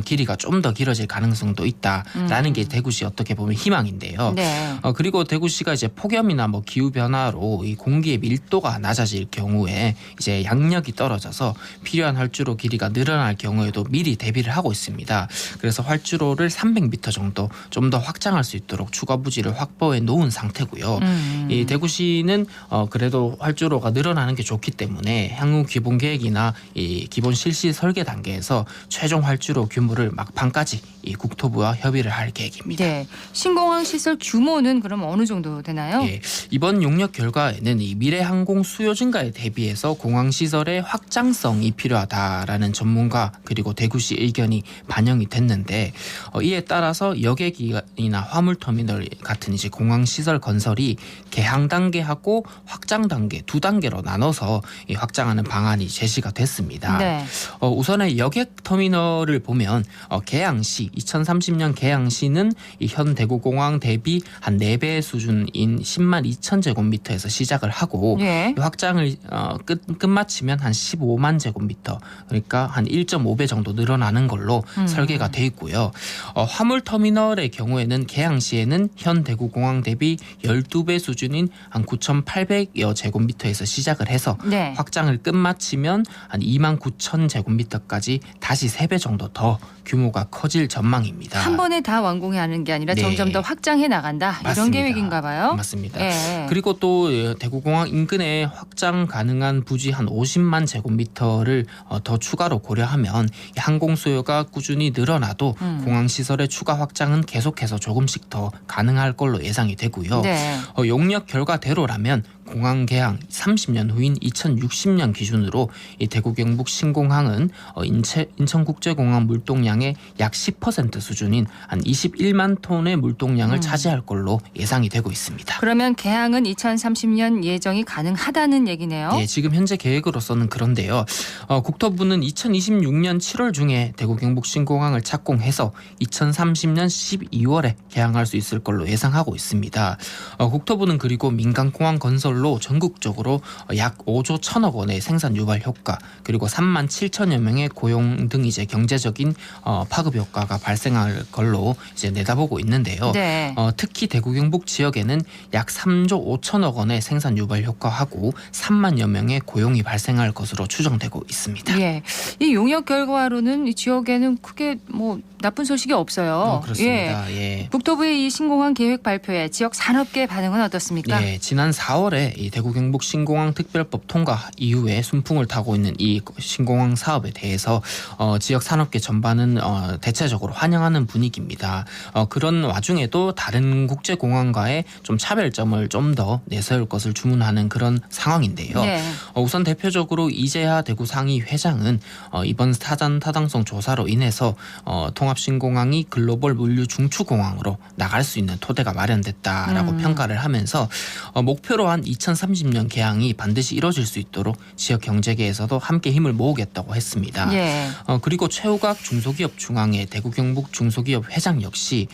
[SPEAKER 12] 길이가 좀 더 길어질 가능성도 있다라는 게 대구시 어떻게 보면 희망인데요.
[SPEAKER 1] 네.
[SPEAKER 12] 그리고 대구시가 이제 폭염이나 뭐 기후 변화로 이 공기의 밀도가 낮아질 경우에 이제 양력이 떨어져서 필요한 활주로 길이가 늘어날 경우에도 미리 대비를 하고 있습니다. 그래서 활주로를 300m 정도 좀 더 확장할 수 있도록 추가 부지를 확보해 놓은 상태고요. 이 대구시는 그래도 활주로가 늘어나는 게 좋기 때문에 향후 기본 계획이나 이 기본 실시 설계 단계에서 최종 활주로 규모를 막판까지 이 국토부와 협의를 할 계획입니다.
[SPEAKER 1] 네. 신공항 시설 규모는 그럼 어느 정도 되나요?
[SPEAKER 12] 예, 이번 용역 결과에는 이 미래 항공 수요 증가에 대비해서 공항 시설의 확장성이 필요하다라는 전문가 그리고 대구시 의견이 반영이 됐는데 이에 따라서 여객이나 화물터미널 같은 이제 공항 시설 건설이 개항 단계하고 확장 단계 두 단계로 나눠서 이 확장하는 방안이 제시가 됐습니다.
[SPEAKER 1] 네.
[SPEAKER 12] 우선의 여객 터미널을 보면 개항시 2030년 개항시는 이 현 대구공항 대비 한 4배 수준인 10만 2천 제곱미터에서 시작을 하고
[SPEAKER 1] 예.
[SPEAKER 12] 확장을 끝마치면 한 15만 제곱미터 그러니까 한 1.5배 정도 늘어나는 걸로 설계가 돼 있고요. 화물터미널의 경우에는 개항시에는 현 대구공항 대비 12배 수준인 한 9,800여 제곱미터에서 시작을 해서
[SPEAKER 1] 네.
[SPEAKER 12] 확장을 끝마치면 한 2만 9천 제곱미터까지 다시 3배 정도 더 규모가 커질 전망입니다.
[SPEAKER 1] 한 번에 다 완공하는 게 아니라
[SPEAKER 12] 네.
[SPEAKER 1] 점점 더 확장해 나간다. 이런
[SPEAKER 12] 맞습니다.
[SPEAKER 1] 계획인가 봐요.
[SPEAKER 12] 맞습니다.
[SPEAKER 1] 예.
[SPEAKER 12] 그리고 또 대구공항 인근에 확장 가능한 부지 한 50만 제곱미터를 더 추가로 고려하면 항공 수요가 꾸준히 늘어나도 공항 시설의 추가 확장은 계속해서 조금씩 더 가능할 걸로 예상이 되고요.
[SPEAKER 1] 네.
[SPEAKER 12] 용역 결과대로라면 공항 개항 30년 후인 2060년 기준으로 이 대구 경북 신공항은 인천국제공항 물동량의 약 10% 수준인 한 21만 톤의 물동량을 차지할 걸로 예상이 되고 있습니다.
[SPEAKER 1] 그러면 개항은 2030년 예정이 가능하다는 얘기네요.
[SPEAKER 12] 예, 지금 현재 계획으로서는 그런데요. 국토부는 2026년 7월 중에 대구 경북 신공항을 착공해서 2030년 12월에 개항할 수 있을 걸로 예상하고 있습니다. 국토부는 그리고 민간공항 건설로 전국적으로 약 5조 1천억 원의 생산 유발 효과 그리고 3만 7천여 명의 고용 등 이제 경제적인 파급 효과가 발생할 걸로 이제 내다보고 있는데요.
[SPEAKER 1] 네.
[SPEAKER 12] 특히 대구 경북 지역에는 약 3조 5천억 원의 생산 유발 효과하고 3만여 명의 고용이 발생할 것으로 추정되고 있습니다.
[SPEAKER 1] 예. 이 용역 결과로는 이 지역에는 크게 뭐 나쁜 소식이 없어요.
[SPEAKER 12] 그렇습니다. 예.
[SPEAKER 1] 국토부의 이 신공항 계획 발표에 지역 산업계 반응은 어떻습니까?
[SPEAKER 12] 예, 지난 4월에 이 대구 경북 신공항 특별법 통과 이후에 순풍을 타고 있는 이 신공항 사업에 대해서 지역 산업계 전반은 대체적으로 환영하는 분위기입니다. 그런 와중에도 다른 국제공항과의 좀 차별점을 좀 더 내세울 것을 주문하는 그런 상황인데요.
[SPEAKER 1] 네.
[SPEAKER 12] 우선 대표적으로 이재하 대구상위 회장은 이번 사전 타당성 조사로 인해서 통합신공항이 글로벌 물류 중추공항으로 나갈 수 있는 토대가 마련됐다라고 평가를 하면서 목표로 한 2030년 개항이 반드시 이뤄질 수 있도록 지역 경제계에서도 함께 힘을 모으겠다고 했습니다.
[SPEAKER 1] 예.
[SPEAKER 12] 그리고 최우각 중소기업 중앙회 대구 경북 중소기업 회장 역시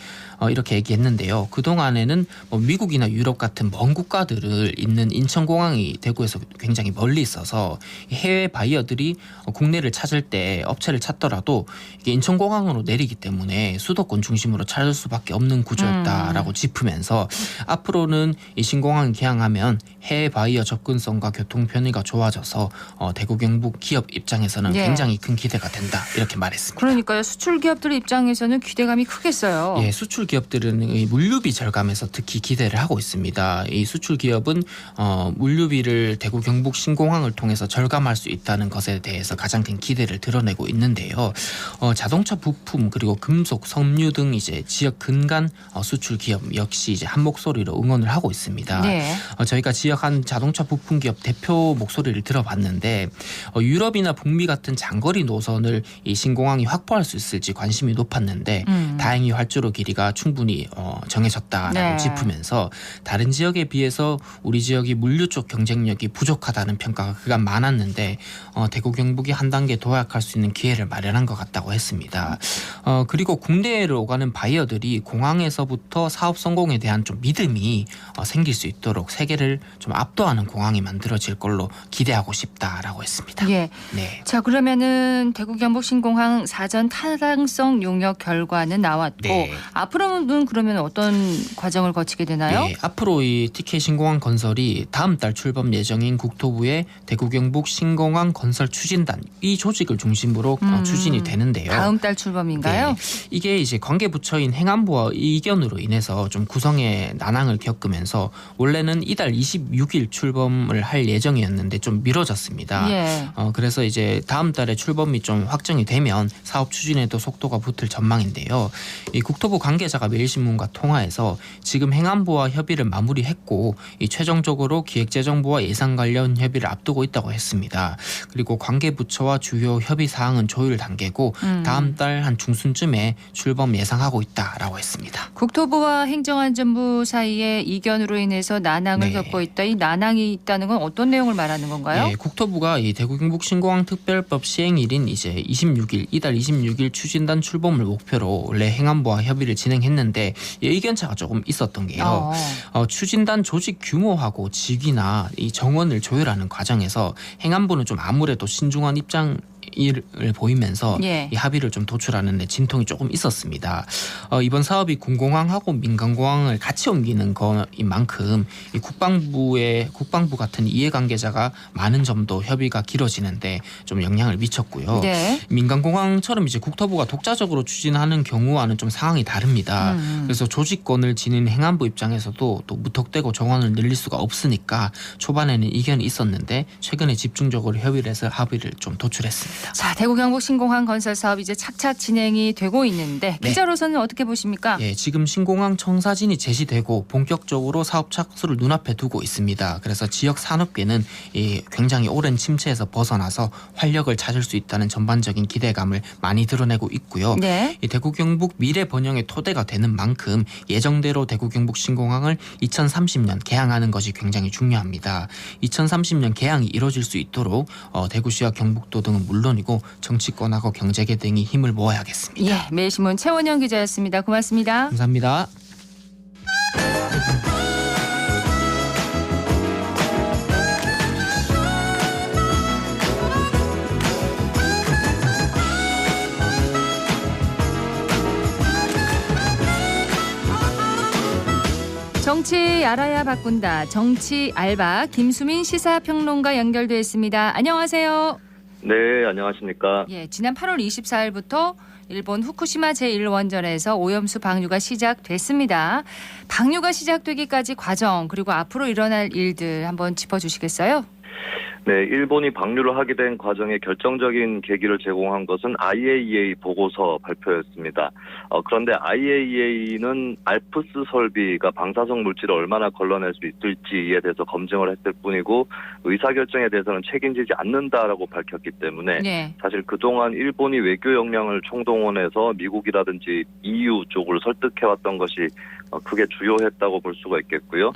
[SPEAKER 12] 이렇게 얘기했는데요. 그동안에는 뭐 미국이나 유럽 같은 먼 국가들을 잇는 인천공항이 대구에서 굉장히 멀리 있어서 해외 바이어들이 국내를 찾을 때 업체를 찾더라도 이게 인천공항으로 내리기 때문에 수도권 중심으로 찾을 수밖에 없는 구조였다라고 짚으면서 앞으로는 이 신공항 개항하면 해외 바이어 접근성과 교통 편의가 좋아져서 대구 경북 기업 입장에서는
[SPEAKER 1] 예.
[SPEAKER 12] 굉장히 큰 기대가 된다 이렇게 말했습니다.
[SPEAKER 1] 그러니까요. 수출 기업들 입장에서는 기대감이 크겠어요.
[SPEAKER 12] 예, 수출 기업들은 이 물류비 절감에서 특히 기대를 하고 있습니다. 이 수출 기업은 물류비를 대구 경북 신공항을 통해서 절감할 수 있다는 것에 대해서 가장 큰 기대를 드러내고 있는데요. 자동차 부품 그리고 금속, 섬유 등 이제 지역 근간 수출 기업 역시 이제 한 목소리로 응원을 하고 있습니다.
[SPEAKER 1] 네.
[SPEAKER 12] 저희가 지역 지역 한 자동차 부품 기업 대표 목소리를 들어봤는데 유럽이나 북미 같은 장거리 노선을 이 신공항이 확보할 수 있을지 관심이 높았는데 다행히 활주로 길이가 충분히 정해졌다라고
[SPEAKER 1] 네.
[SPEAKER 12] 짚으면서 다른 지역에 비해서 우리 지역이 물류 쪽 경쟁력이 부족하다는 평가가 그간 많았는데 대구 경북이 한 단계 도약할 수 있는 기회를 마련한 것 같다고 했습니다. 그리고 국내로 오가는 바이어들이 공항에서부터 사업 성공에 대한 좀 믿음이 생길 수 있도록 세계를 좀 압도하는 공항이 만들어질 걸로 기대하고 싶다라고 했습니다.
[SPEAKER 1] 예.
[SPEAKER 12] 네.
[SPEAKER 1] 자, 그러면은 대구 경북 신공항 사전 타당성 용역 결과는 나왔고
[SPEAKER 12] 네.
[SPEAKER 1] 앞으로는 그러면 어떤 과정을 거치게 되나요?
[SPEAKER 12] 네, 앞으로 이 TK 신공항 건설이 다음 달 출범 예정인 국토부의 대구 경북 신공항 건설 추진단 이 조직을 중심으로 추진이 되는데요.
[SPEAKER 1] 다음 달 출범인가요?
[SPEAKER 12] 네, 이게 이제 관계 부처인 행안부와 이견으로 인해서 좀 구성에 난항을 겪으면서 원래는 이달 26일 출범을 할 예정이었는데 좀 미뤄졌습니다.
[SPEAKER 1] 예.
[SPEAKER 12] 그래서 이제 다음 달에 출범이 좀 확정이 되면 사업 추진에도 속도가 붙을 전망인데요. 이 국토부 관계자가 매일신문과 통화해서 지금 행안부와 협의를 마무리했고 이 최종적으로 기획재정부와 예산 관련 협의를 앞두고 있다고 했습니다. 그리고 관계 부처와 주요 협의 사항은 조율 단계고 다음 달 한 중순쯤에 출범 예상하고 있다라고 했습니다.
[SPEAKER 1] 국토부와 행정안전부 사이에 이견으로 인해서 난항을
[SPEAKER 12] 네.
[SPEAKER 1] 겪고 있다. 이 난항이 있다는 건 어떤 내용을 말하는 건가요?
[SPEAKER 12] 네, 국토부가 이 대구 경북 신공항 특별법 시행일인 이제 26일 이달 26일 추진단 출범을 목표로 원래 행안부와 협의를 진행했는데 의견차가 조금 있었던 게요. 추진단 조직 규모하고 직위나 이 정원을 조율하는 과정에서 행안부는 좀 아무래도 신중한 입장 을 보이면서
[SPEAKER 1] 예.
[SPEAKER 12] 이 합의를 좀 도출하는 데 진통이 조금 있었습니다. 이번 사업이 군공항하고 민간공항을 같이 옮기는 거인 만큼 이 국방부 같은 이해관계자가 많은 점도 협의가 길어지는데 좀 영향을 미쳤고요.
[SPEAKER 1] 네.
[SPEAKER 12] 민간공항처럼 이제 국토부가 독자적으로 추진하는 경우와는 좀 상황이 다릅니다. 그래서 조직권을 지닌 행안부 입장에서도 또 무턱대고 정원을 늘릴 수가 없으니까 초반에는 이견이 있었는데 최근에 집중적으로 협의를 해서 합의를 좀 도출했습니다.
[SPEAKER 1] 자, 대구 경북 신공항 건설 사업 이제 착착 진행이 되고 있는데
[SPEAKER 12] 네.
[SPEAKER 1] 기자로서는 어떻게 보십니까?
[SPEAKER 12] 예, 지금 신공항 청사진이 제시되고 본격적으로 사업 착수를 눈앞에 두고 있습니다. 그래서 지역 산업계는 굉장히 오랜 침체에서 벗어나서 활력을 찾을 수 있다는 전반적인 기대감을 많이 드러내고 있고요.
[SPEAKER 1] 네.
[SPEAKER 12] 이 대구 경북 미래 번영의 토대가 되는 만큼 예정대로 대구 경북 신공항을 2030년 개항하는 것이 굉장히 중요합니다. 2030년 개항이 이루어질 수 있도록 대구시와 경북도 등은 물론이고 정치권하고 경제계 등이 힘을 모아야겠습니다.
[SPEAKER 1] 예, 매일신문 최원영 기자였습니다. 고맙습니다.
[SPEAKER 12] 감사합니다.
[SPEAKER 1] 정치 알아야 바꾼다. 정치 알바 김수민 시사평론가 연결돼 있습니다. 안녕하세요.
[SPEAKER 13] 네, 안녕하십니까.
[SPEAKER 1] 예, 지난 8월 24일부터 일본 후쿠시마 제1원전에서 오염수 방류가 시작됐습니다. 방류가 시작되기까지 과정 그리고 앞으로 일어날 일들 한번 짚어주시겠어요?
[SPEAKER 13] 네, 일본이 방류를 하게 된 과정의 결정적인 계기를 제공한 것은 IAEA 보고서 발표였습니다. 그런데 IAEA는 알프스 설비가 방사성 물질을 얼마나 걸러낼 수 있을지에 대해서 검증을 했을 뿐이고 의사결정에 대해서는 책임지지 않는다라고 밝혔기 때문에
[SPEAKER 1] 네.
[SPEAKER 13] 사실 그동안 일본이 외교 역량을 총동원해서 미국이라든지 EU 쪽을 설득해왔던 것이 크게 주요했다고 볼 수가 있겠고요.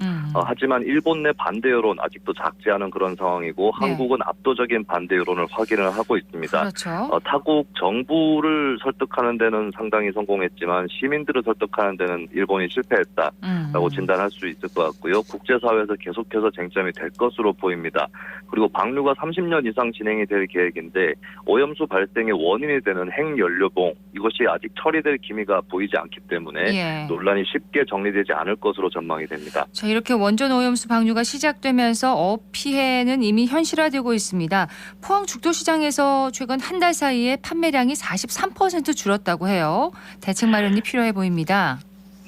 [SPEAKER 13] 하지만 일본 내 반대 여론 아직도 작지 않은 그런 상황이고
[SPEAKER 1] 네.
[SPEAKER 13] 한국은 압도적인 반대 여론을 확인을 하고 있습니다.
[SPEAKER 1] 그렇죠.
[SPEAKER 13] 타국 정부를 설득하는 데는 상당히 성공했지만 시민들을 설득하는 데는 일본이 실패했다라고 진단할 수 있을 것 같고요. 국제사회에서 계속해서 쟁점이 될 것으로 보입니다. 그리고 방류가 30년 이상 진행이 될 계획인데 오염수 발생의 원인이 되는 핵연료봉 이것이 아직 처리될 기미가 보이지 않기 때문에
[SPEAKER 1] 예.
[SPEAKER 13] 논란이 쉽게 정리되지 않을 것으로 전망이 됩니다.
[SPEAKER 1] 자, 이렇게 원전 오염수 방류가 시작되면서 업 피해는 이미 현실화되고 있습니다. 포항 죽도시장에서 최근 한 달 사이에 판매량이 43% 줄었다고 해요. 대책 마련이 필요해 보입니다.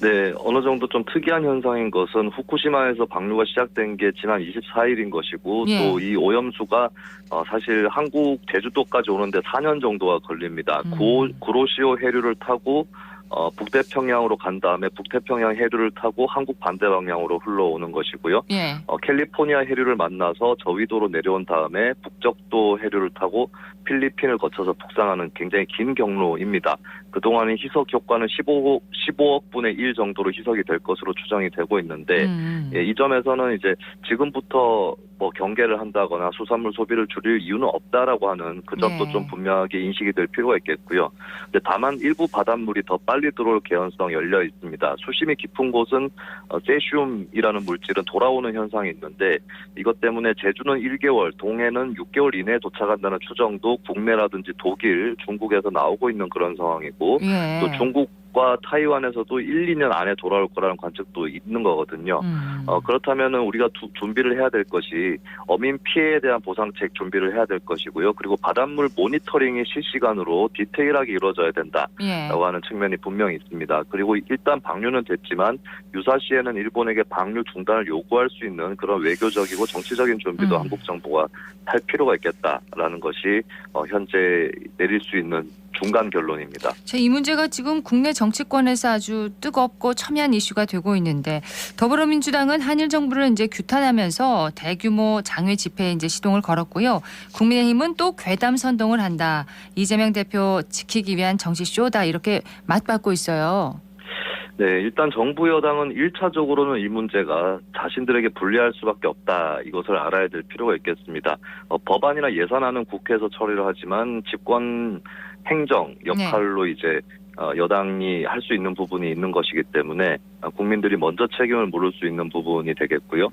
[SPEAKER 13] 네, 어느 정도 좀 특이한 현상인 것은 후쿠시마에서 방류가 시작된 게 지난 24일인 것이고
[SPEAKER 1] 예.
[SPEAKER 13] 또 이 오염수가 사실 한국 제주도까지 오는데 4년 정도가 걸립니다. 구로시오 해류를 타고 북태평양으로 간 다음에 북태평양 해류를 타고 한국 반대 방향으로 흘러오는 것이고요.
[SPEAKER 1] 예.
[SPEAKER 13] 캘리포니아 해류를 만나서 저위도로 내려온 다음에 북적도 해류를 타고 필리핀을 거쳐서 북상하는 굉장히 긴 경로입니다. 그동안의 희석 효과는 15억 분의 1 정도로 희석이 될 것으로 추정이 되고 있는데 예, 이 점에서는 이제 지금부터 뭐 경계를 한다거나 수산물 소비를 줄일 이유는 없다라고 하는 그 점도 좀 분명하게 인식이 될 필요가 있겠고요. 근데 다만 일부 바닷물이 더 빨리 들어올 개연성이 열려 있습니다. 수심이 깊은 곳은 세슘이라는 물질은 돌아오는 현상이 있는데 이것 때문에 제주는 1개월, 동해는 6개월 이내에 도착한다는 추정도 국내라든지 독일, 중국에서 나오고 있는 그런 상황이고 또 중국과 타이완에서도 1, 2년 안에 돌아올 거라는 관측도 있는 거거든요. 그렇다면은 우리가 준비를 해야 될 것이 어민 피해에 대한 보상책 준비를 해야 될 것이고요. 그리고 바닷물 모니터링이 실시간으로 디테일하게 이루어져야 된다라고 하는 측면이 분명히 있습니다. 그리고 일단 방류는 됐지만 유사시에는 일본에게 방류 중단을 요구할 수 있는 그런 외교적이고 정치적인 준비도 한국 정부가 할 필요가 있겠다라는 것이 현재 내릴 수 있는 중간 결론입니다.
[SPEAKER 1] 이 문제가 지금 국내 정치권에서 아주 뜨겁고 첨예한 이슈가 되고 있는데 더불어민주당은 한일 정부를 이제 규탄하면서 대규모 장외 집회에 이제 시동을 걸었고요. 국민의힘은 또 괴담 선동을 한다. 이재명 대표 지키기 위한 정치 쇼다 이렇게 맞받고 있어요.
[SPEAKER 13] 네, 일단 정부 여당은 1차적으로는 이 문제가 자신들에게 불리할 수밖에 없다. 이것을 알아야 될 필요가 있겠습니다. 법안이나 예산안은 국회에서 처리를 하지만 집권 행정 역할로 이제 여당이 할 수 있는 부분이 있는 것이기 때문에 국민들이 먼저 책임을 물을 수 있는 부분이 되겠고요.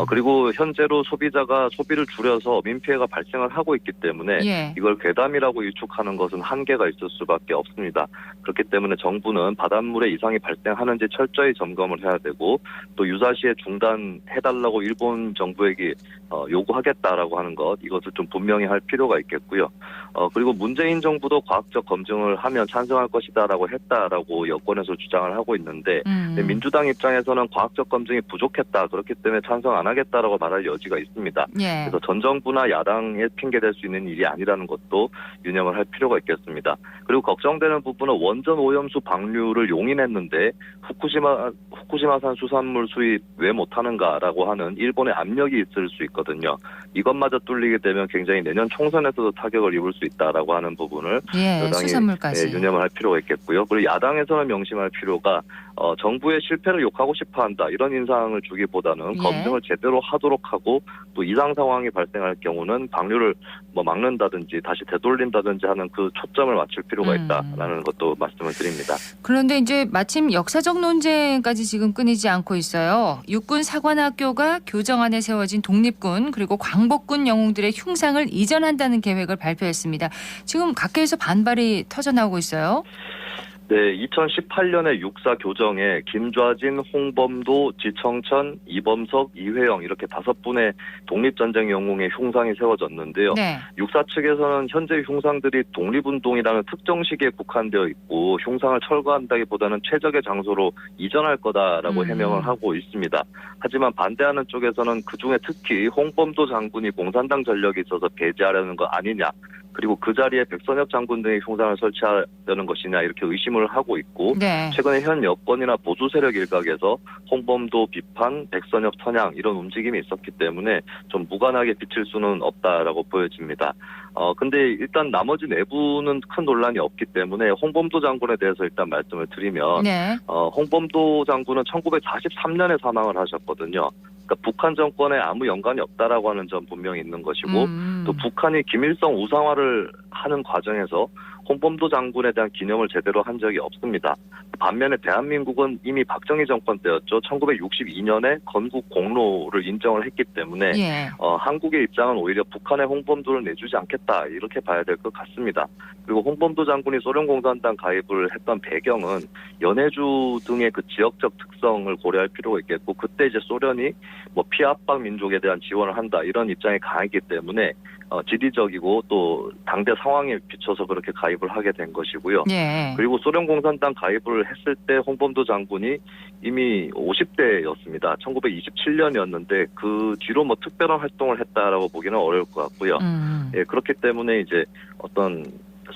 [SPEAKER 13] 그리고 현재로 소비자가 소비를 줄여서 민피해가 발생을 하고 있기 때문에 이걸 괴담이라고 유축하는 것은 한계가 있을 수밖에 없습니다. 그렇기 때문에 정부는 바닷물에 이상이 발생하는지 철저히 점검을 해야 되고 또 유사시에 중단해달라고 일본 정부에게 요구하겠다라고 하는 것 이것을 좀 분명히 할 필요가 있겠고요. 그리고 문재인 정부도 과학적 검증을 하면 찬성할 것이다라고 했다라고 여권에서 주장을 하고 있는데 민주당 입장에서는 과학적 검증이 부족했다. 그렇기 때문에 찬성 안 하겠다라고 말할 여지가 있습니다. 그래서 전 정부나 야당에 핑계댈 수 있는 일이 아니라는 것도 유념을 할 필요가 있겠습니다. 그리고 걱정되는 부분은 원전 오염수 방류를 용인했는데 후쿠시마산 수산물 수입 왜 못하는가라고 하는 일본의 압력이 있을 수 있거든요. 이것마저 뚫리게 되면 굉장히 내년 총선에서도 타격을 입을 수 있다라고 하는 부분을 여당이
[SPEAKER 1] 수산물까지.
[SPEAKER 13] 유념을 할 필요가 있겠고요. 그리고 야당에서는 명심할 필요가 정부의 실패를 욕하고 싶어한다 이런 인상을 주기보다는 검증을 제대로 하도록 하고 또 이상 상황이 발생할 경우는 방류를 막는다든지 다시 되돌린다든지 하는 그 초점을 맞출 필요가 있다라는 것도 말씀을 드립니다.
[SPEAKER 1] 그런데 이제 마침 역사적 논쟁까지 지금 끊이지 않고 있어요. 육군 사관학교가 교정안에 세워진 독립군 그리고 광복군 영웅들의 흉상을 이전한다는 계획을 발표했습니다. 지금 각계에서 반발이 터져나오고 있어요.
[SPEAKER 13] 네, 2018년에 육사 교정에 김좌진, 홍범도, 지청천, 이범석, 이회영 이렇게 5분의 독립전쟁 영웅의 흉상이 세워졌는데요. 육사 측에서는 현재 흉상들이 독립운동이라는 특정 시기에 국한되어 있고 흉상을 철거한다기보다는 최적의 장소로 이전할 거다라고 해명을 하고 있습니다. 하지만 반대하는 쪽에서는 그중에 특히 홍범도 장군이 공산당 전력이 있어서 배제하려는 거 아니냐. 그리고 그 자리에 백선엽 장군 등의 흉상을 설치하려는 것이냐 이렇게 의심을 하고 있고 최근에 현 여권이나 보수 세력 일각에서 홍범도 비판, 백선엽 선양 이런 움직임이 있었기 때문에 좀 무관하게 비칠 수는 없다라고 보여집니다. 근데 일단 나머지 내부는 큰 논란이 없기 때문에 홍범도 장군에 대해서 일단 말씀을 드리면 홍범도 장군은 1943년에 사망을 하셨거든요. 그러니까 북한 정권에 아무 연관이 없다라고 하는 점 분명히 있는 것이고 또 북한이 김일성 우상화를 하는 과정에서 홍범도 장군에 대한 기념을 제대로 한 적이 없습니다. 반면에 대한민국은 이미 박정희 정권 때였죠. 1962년에 건국 공로를 인정을 했기 때문에 한국의 입장은 오히려 북한의 홍범도를 내주지 않겠다 이렇게 봐야 될 것 같습니다. 그리고 홍범도 장군이 소련공산당 가입을 했던 배경은 연해주 등의 그 지역적 특성을 고려할 필요가 있겠고 그때 이제 소련이 피압박 민족에 대한 지원을 한다 이런 입장이 강했기 때문에 지리적이고 또 당대 상황에 비춰서 그렇게 가입을 하게 된 것이고요. 그리고 소련 공산당 가입을 했을 때 홍범도 장군이 이미 50대였습니다. 1927년이었는데 그 뒤로 특별한 활동을 했다라고 보기는 어려울 것 같고요. 그렇기 때문에 이제 어떤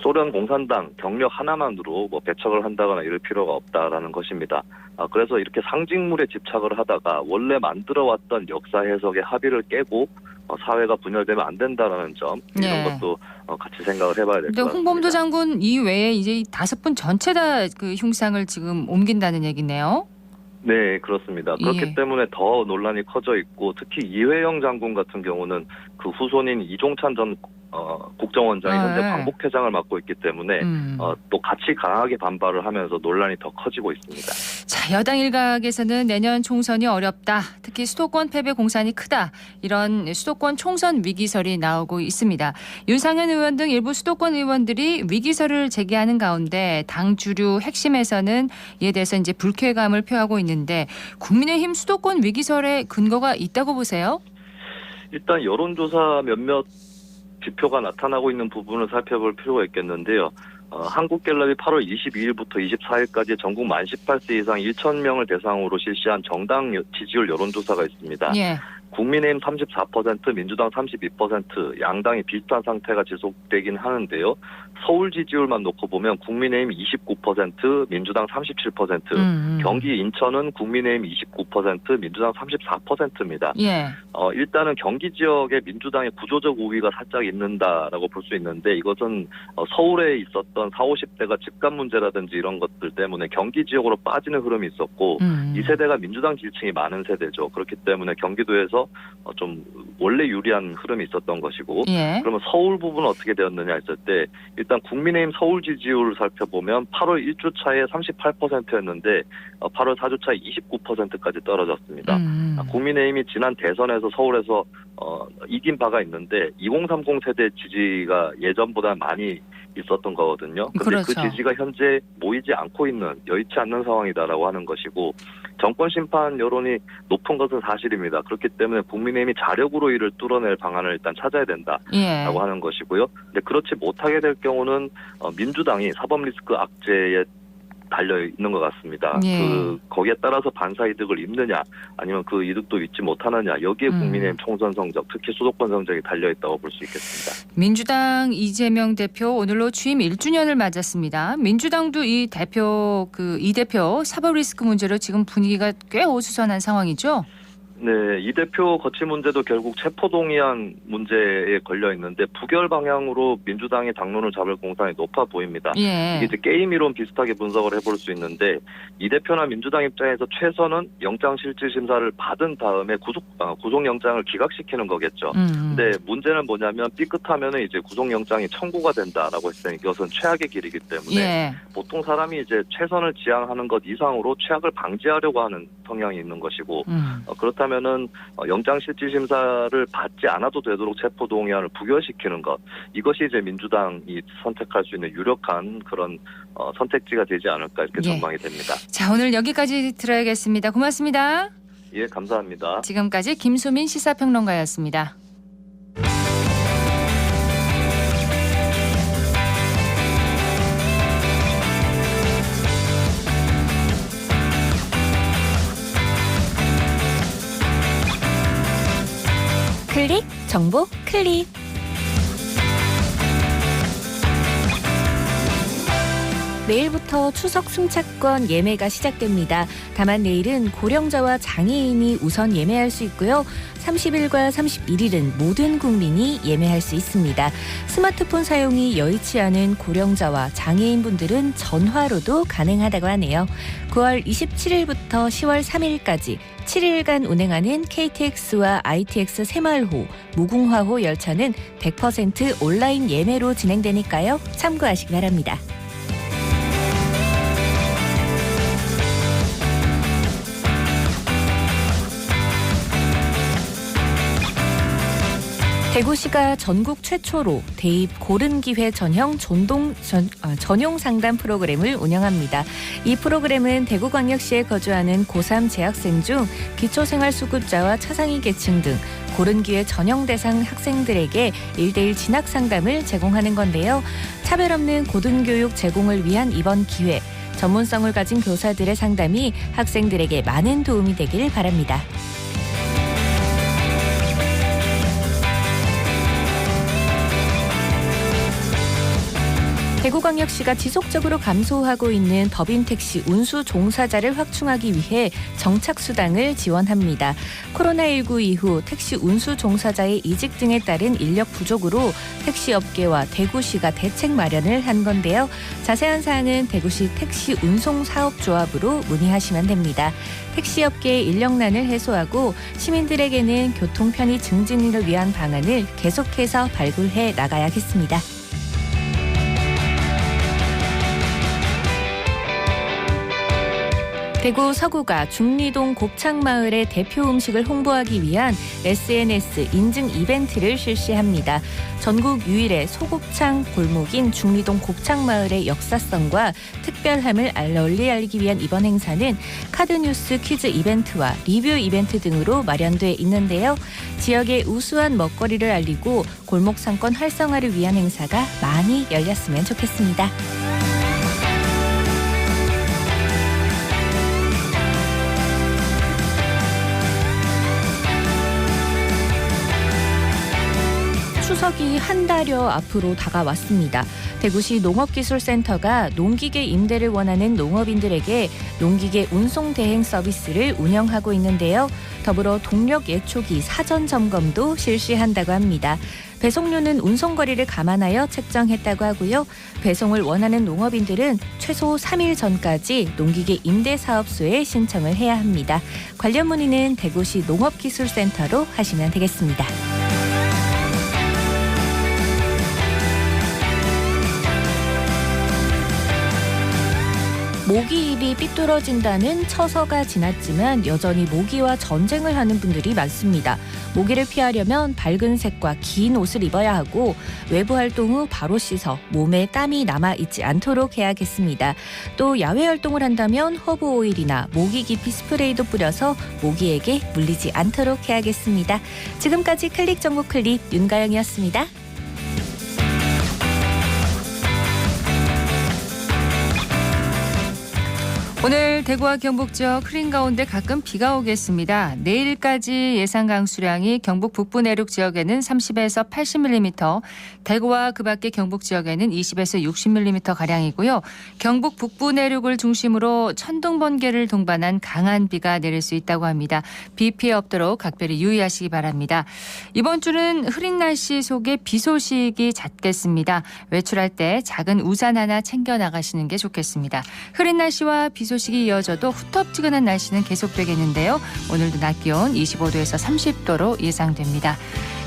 [SPEAKER 13] 소련 공산당 경력 하나만으로 뭐 배척을 한다거나 이럴 필요가 없다라는 것입니다. 그래서 이렇게 상징물에 집착을 하다가 원래 만들어왔던 역사 해석의 합의를 깨고 사회가 분열되면 안 된다라는 점 이런 것도 같이 생각을 해봐야 될 것 같습니다.
[SPEAKER 1] 홍범도 장군 이외에 이제 5분 전체 다 그 흉상을 지금 옮긴다는 얘기네요.
[SPEAKER 13] 네, 그렇습니다. 그렇기 때문에 더 논란이 커져 있고 특히 이회영 장군 같은 경우는 그 후손인 이종찬 전 국정원장이 현재 광복회장을 맡고 있기 때문에 또 같이 강하게 반발을 하면서 논란이 더 커지고 있습니다.
[SPEAKER 1] 자, 여당 일각에서는 내년 총선이 어렵다. 특히 수도권 패배 공산이 크다. 이런 수도권 총선 위기설이 나오고 있습니다. 윤상현 의원 등 일부 수도권 의원들이 위기설을 제기하는 가운데 당 주류 핵심에서는 이에 대해서 이제 불쾌감을 표하고 있는데 국민의힘 수도권 위기설에 근거가 있다고 보세요?
[SPEAKER 13] 일단 여론조사 몇몇 지표가 나타나고 있는 부분을 살펴볼 필요가 있겠는데요. 한국갤럽이 8월 22일부터 24일까지 전국 만 18세 이상 1,000명을 대상으로 실시한 정당 지지율 여론조사가 있습니다. 예. 국민의힘 34%, 민주당 32%, 양당이 비슷한 상태가 지속되긴 하는데요. 서울 지지율만 놓고 보면 국민의힘 29%, 민주당 37%, 경기 인천은 국민의힘 29%, 민주당 34%입니다. 예. 일단은 경기 지역에 민주당의 구조적 우위가 살짝 있는다라고 볼 수 있는데 이것은 서울에 있었던 40, 50대가 집값 문제라든지 이런 것들 때문에 경기 지역으로 빠지는 흐름이 있었고 이 세대가 민주당 지지층이 많은 세대죠. 그렇기 때문에 경기도에서 좀 원래 유리한 흐름이 있었던 것이고 그러면 서울 부분은 어떻게 되었느냐 했을 때 일단 국민의힘 서울 지지율을 살펴보면 8월 1주 차에 38%였는데 8월 4주 차에 29%까지 떨어졌습니다. 국민의힘이 지난 대선에서 서울에서 이긴 바가 있는데 2030 세대 지지가 예전보다 많이 있었던 거거든요. 그런데 그 지지가 현재 모이지 않고 있는 여의치 않는 상황이다라고 하는 것이고 정권 심판 여론이 높은 것은 사실입니다. 그렇기 때문에 국민의힘이 자력으로 이를 뚫어낼 방안을 일단 찾아야 된다라고 하는 것이고요. 근데 그렇지 못하게 될 경우는 민주당이 사법 리스크 악재에 달려 있는 것 같습니다. 거기에 따라서 반사 이득을 입느냐 아니면 그 이득도 잊지 못하느냐 여기에 국민의힘 총선 성적 특히 수도권 성적이 달려 있다고 볼 수 있겠습니다.
[SPEAKER 1] 민주당 이재명 대표 오늘로 취임 1주년을 맞았습니다. 민주당도 이 대표 사법 리스크 문제로 지금 분위기가 꽤 어수선한 상황이죠.
[SPEAKER 13] 네, 이 대표 거취 문제도 결국 체포동의안 문제에 걸려 있는데 부결 방향으로 민주당의 당론을 잡을 공산이 높아 보입니다. 이게 이제 게임 이론 비슷하게 분석을 해볼 수 있는데 이 대표나 민주당 입장에서 최선은 영장실질심사를 받은 다음에 구속영장을 기각시키는 거겠죠. 근데 문제는 뭐냐면 삐끗하면은 이제 구속영장이 청구가 된다라고 했으니 이것은 최악의 길이기 때문에 보통 사람이 이제 최선을 지향하는 것 이상으로 최악을 방지하려고 하는 성향이 있는 것이고 그렇다면은 영장실질심사를 받지 않아도 되도록 체포동의안을 부결시키는 것 이것이 이제 민주당이 선택할 수 있는 유력한 그런 선택지가 되지 않을까 이렇게 전망이 됩니다.
[SPEAKER 1] 자, 오늘 여기까지 들어야겠습니다. 고맙습니다.
[SPEAKER 13] 예, 감사합니다.
[SPEAKER 1] 지금까지 김수민 시사평론가였습니다.
[SPEAKER 14] 클릭 정보 클릭. 내일부터 추석 승차권 예매가 시작됩니다. 다만 내일은 고령자와 장애인이 우선 예매할 수 있고요. 30일과 31일은 모든 국민이 예매할 수 있습니다. 스마트폰 사용이 여의치 않은 고령자와 장애인분들은 전화로도 가능하다고 하네요. 9월 27일부터 10월 3일까지 7일간 운행하는 KTX와 ITX 새마을호, 무궁화호 열차는 100% 온라인 예매로 진행되니까요. 참고하시기 바랍니다. 대구시가 전국 최초로 대입 고른기회 전용 상담 프로그램을 운영합니다. 이 프로그램은 대구광역시에 거주하는 고3 재학생 중 기초생활수급자와 차상위 계층 등 고른기회 전형 대상 학생들에게 1:1 진학 상담을 제공하는 건데요. 차별 없는 고등교육 제공을 위한 이번 기회, 전문성을 가진 교사들의 상담이 학생들에게 많은 도움이 되길 바랍니다. 대구광역시가 지속적으로 감소하고 있는 법인 택시 운수 종사자를 확충하기 위해 정착수당을 지원합니다. 코로나19 이후 택시 운수 종사자의 이직 등에 따른 인력 부족으로 택시업계와 대구시가 대책 마련을 한 건데요. 자세한 사항은 대구시 택시 운송사업조합으로 문의하시면 됩니다. 택시업계의 인력난을 해소하고 시민들에게는 교통 편의 증진을 위한 방안을 계속해서 발굴해 나가야겠습니다. 대구 서구가 중리동 곱창마을의 대표 음식을 홍보하기 위한 SNS 인증 이벤트를 실시합니다. 전국 유일의 소곱창 골목인 중리동 곱창마을의 역사성과 특별함을 널리 알리기 위한 이번 행사는 카드뉴스 퀴즈 이벤트와 리뷰 이벤트 등으로 마련돼 있는데요. 지역의 우수한 먹거리를 알리고 골목 상권 활성화를 위한 행사가 많이 열렸으면 좋겠습니다. 추석이 한 달여 앞으로 다가왔습니다. 대구시 농업기술센터가 농기계 임대를 원하는 농업인들에게 농기계 운송 대행 서비스를 운영하고 있는데요. 더불어 동력 예초기 사전 점검도 실시한다고 합니다. 배송료는 운송거리를 감안하여 책정했다고 하고요. 배송을 원하는 농업인들은 최소 3일 전까지 농기계 임대사업소에 신청을 해야 합니다. 관련 문의는 대구시 농업기술센터로 하시면 되겠습니다. 모기잎이 삐뚤어진다는 처서가 지났지만 여전히 모기와 전쟁을 하는 분들이 많습니다. 모기를 피하려면 밝은 색과 긴 옷을 입어야 하고 외부 활동 후 바로 씻어 몸에 땀이 남아있지 않도록 해야겠습니다. 또 야외 활동을 한다면 허브 오일이나 모기 기피 스프레이도 뿌려서 모기에게 물리지 않도록 해야겠습니다. 지금까지 클릭 정보 클립 윤가영이었습니다.
[SPEAKER 1] 오늘 대구와 경북 지역 흐린 가운데 가끔 비가 오겠습니다. 내일까지 예상 강수량이 경북 북부 내륙 지역에는 30에서 80mm, 대구와 그 밖의 경북 지역에는 20에서 60mm가량이고요. 경북 북부 내륙을 중심으로 천둥, 번개를 동반한 강한 비가 내릴 수 있다고 합니다. 비 피해 없도록 각별히 유의하시기 바랍니다. 이번 주는 흐린 날씨 속에 비 소식이 잦겠습니다. 외출할 때 작은 우산 하나 챙겨 나가시는 게 좋겠습니다. 흐린 날씨와 비 소식이 이어져도 후텁지근한 날씨는 계속되겠는데요. 오늘도 낮 기온 25도에서 30도로 예상됩니다.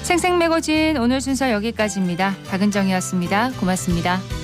[SPEAKER 1] 생생매거진 오늘 순서 여기까지입니다. 박은정이었습니다. 고맙습니다.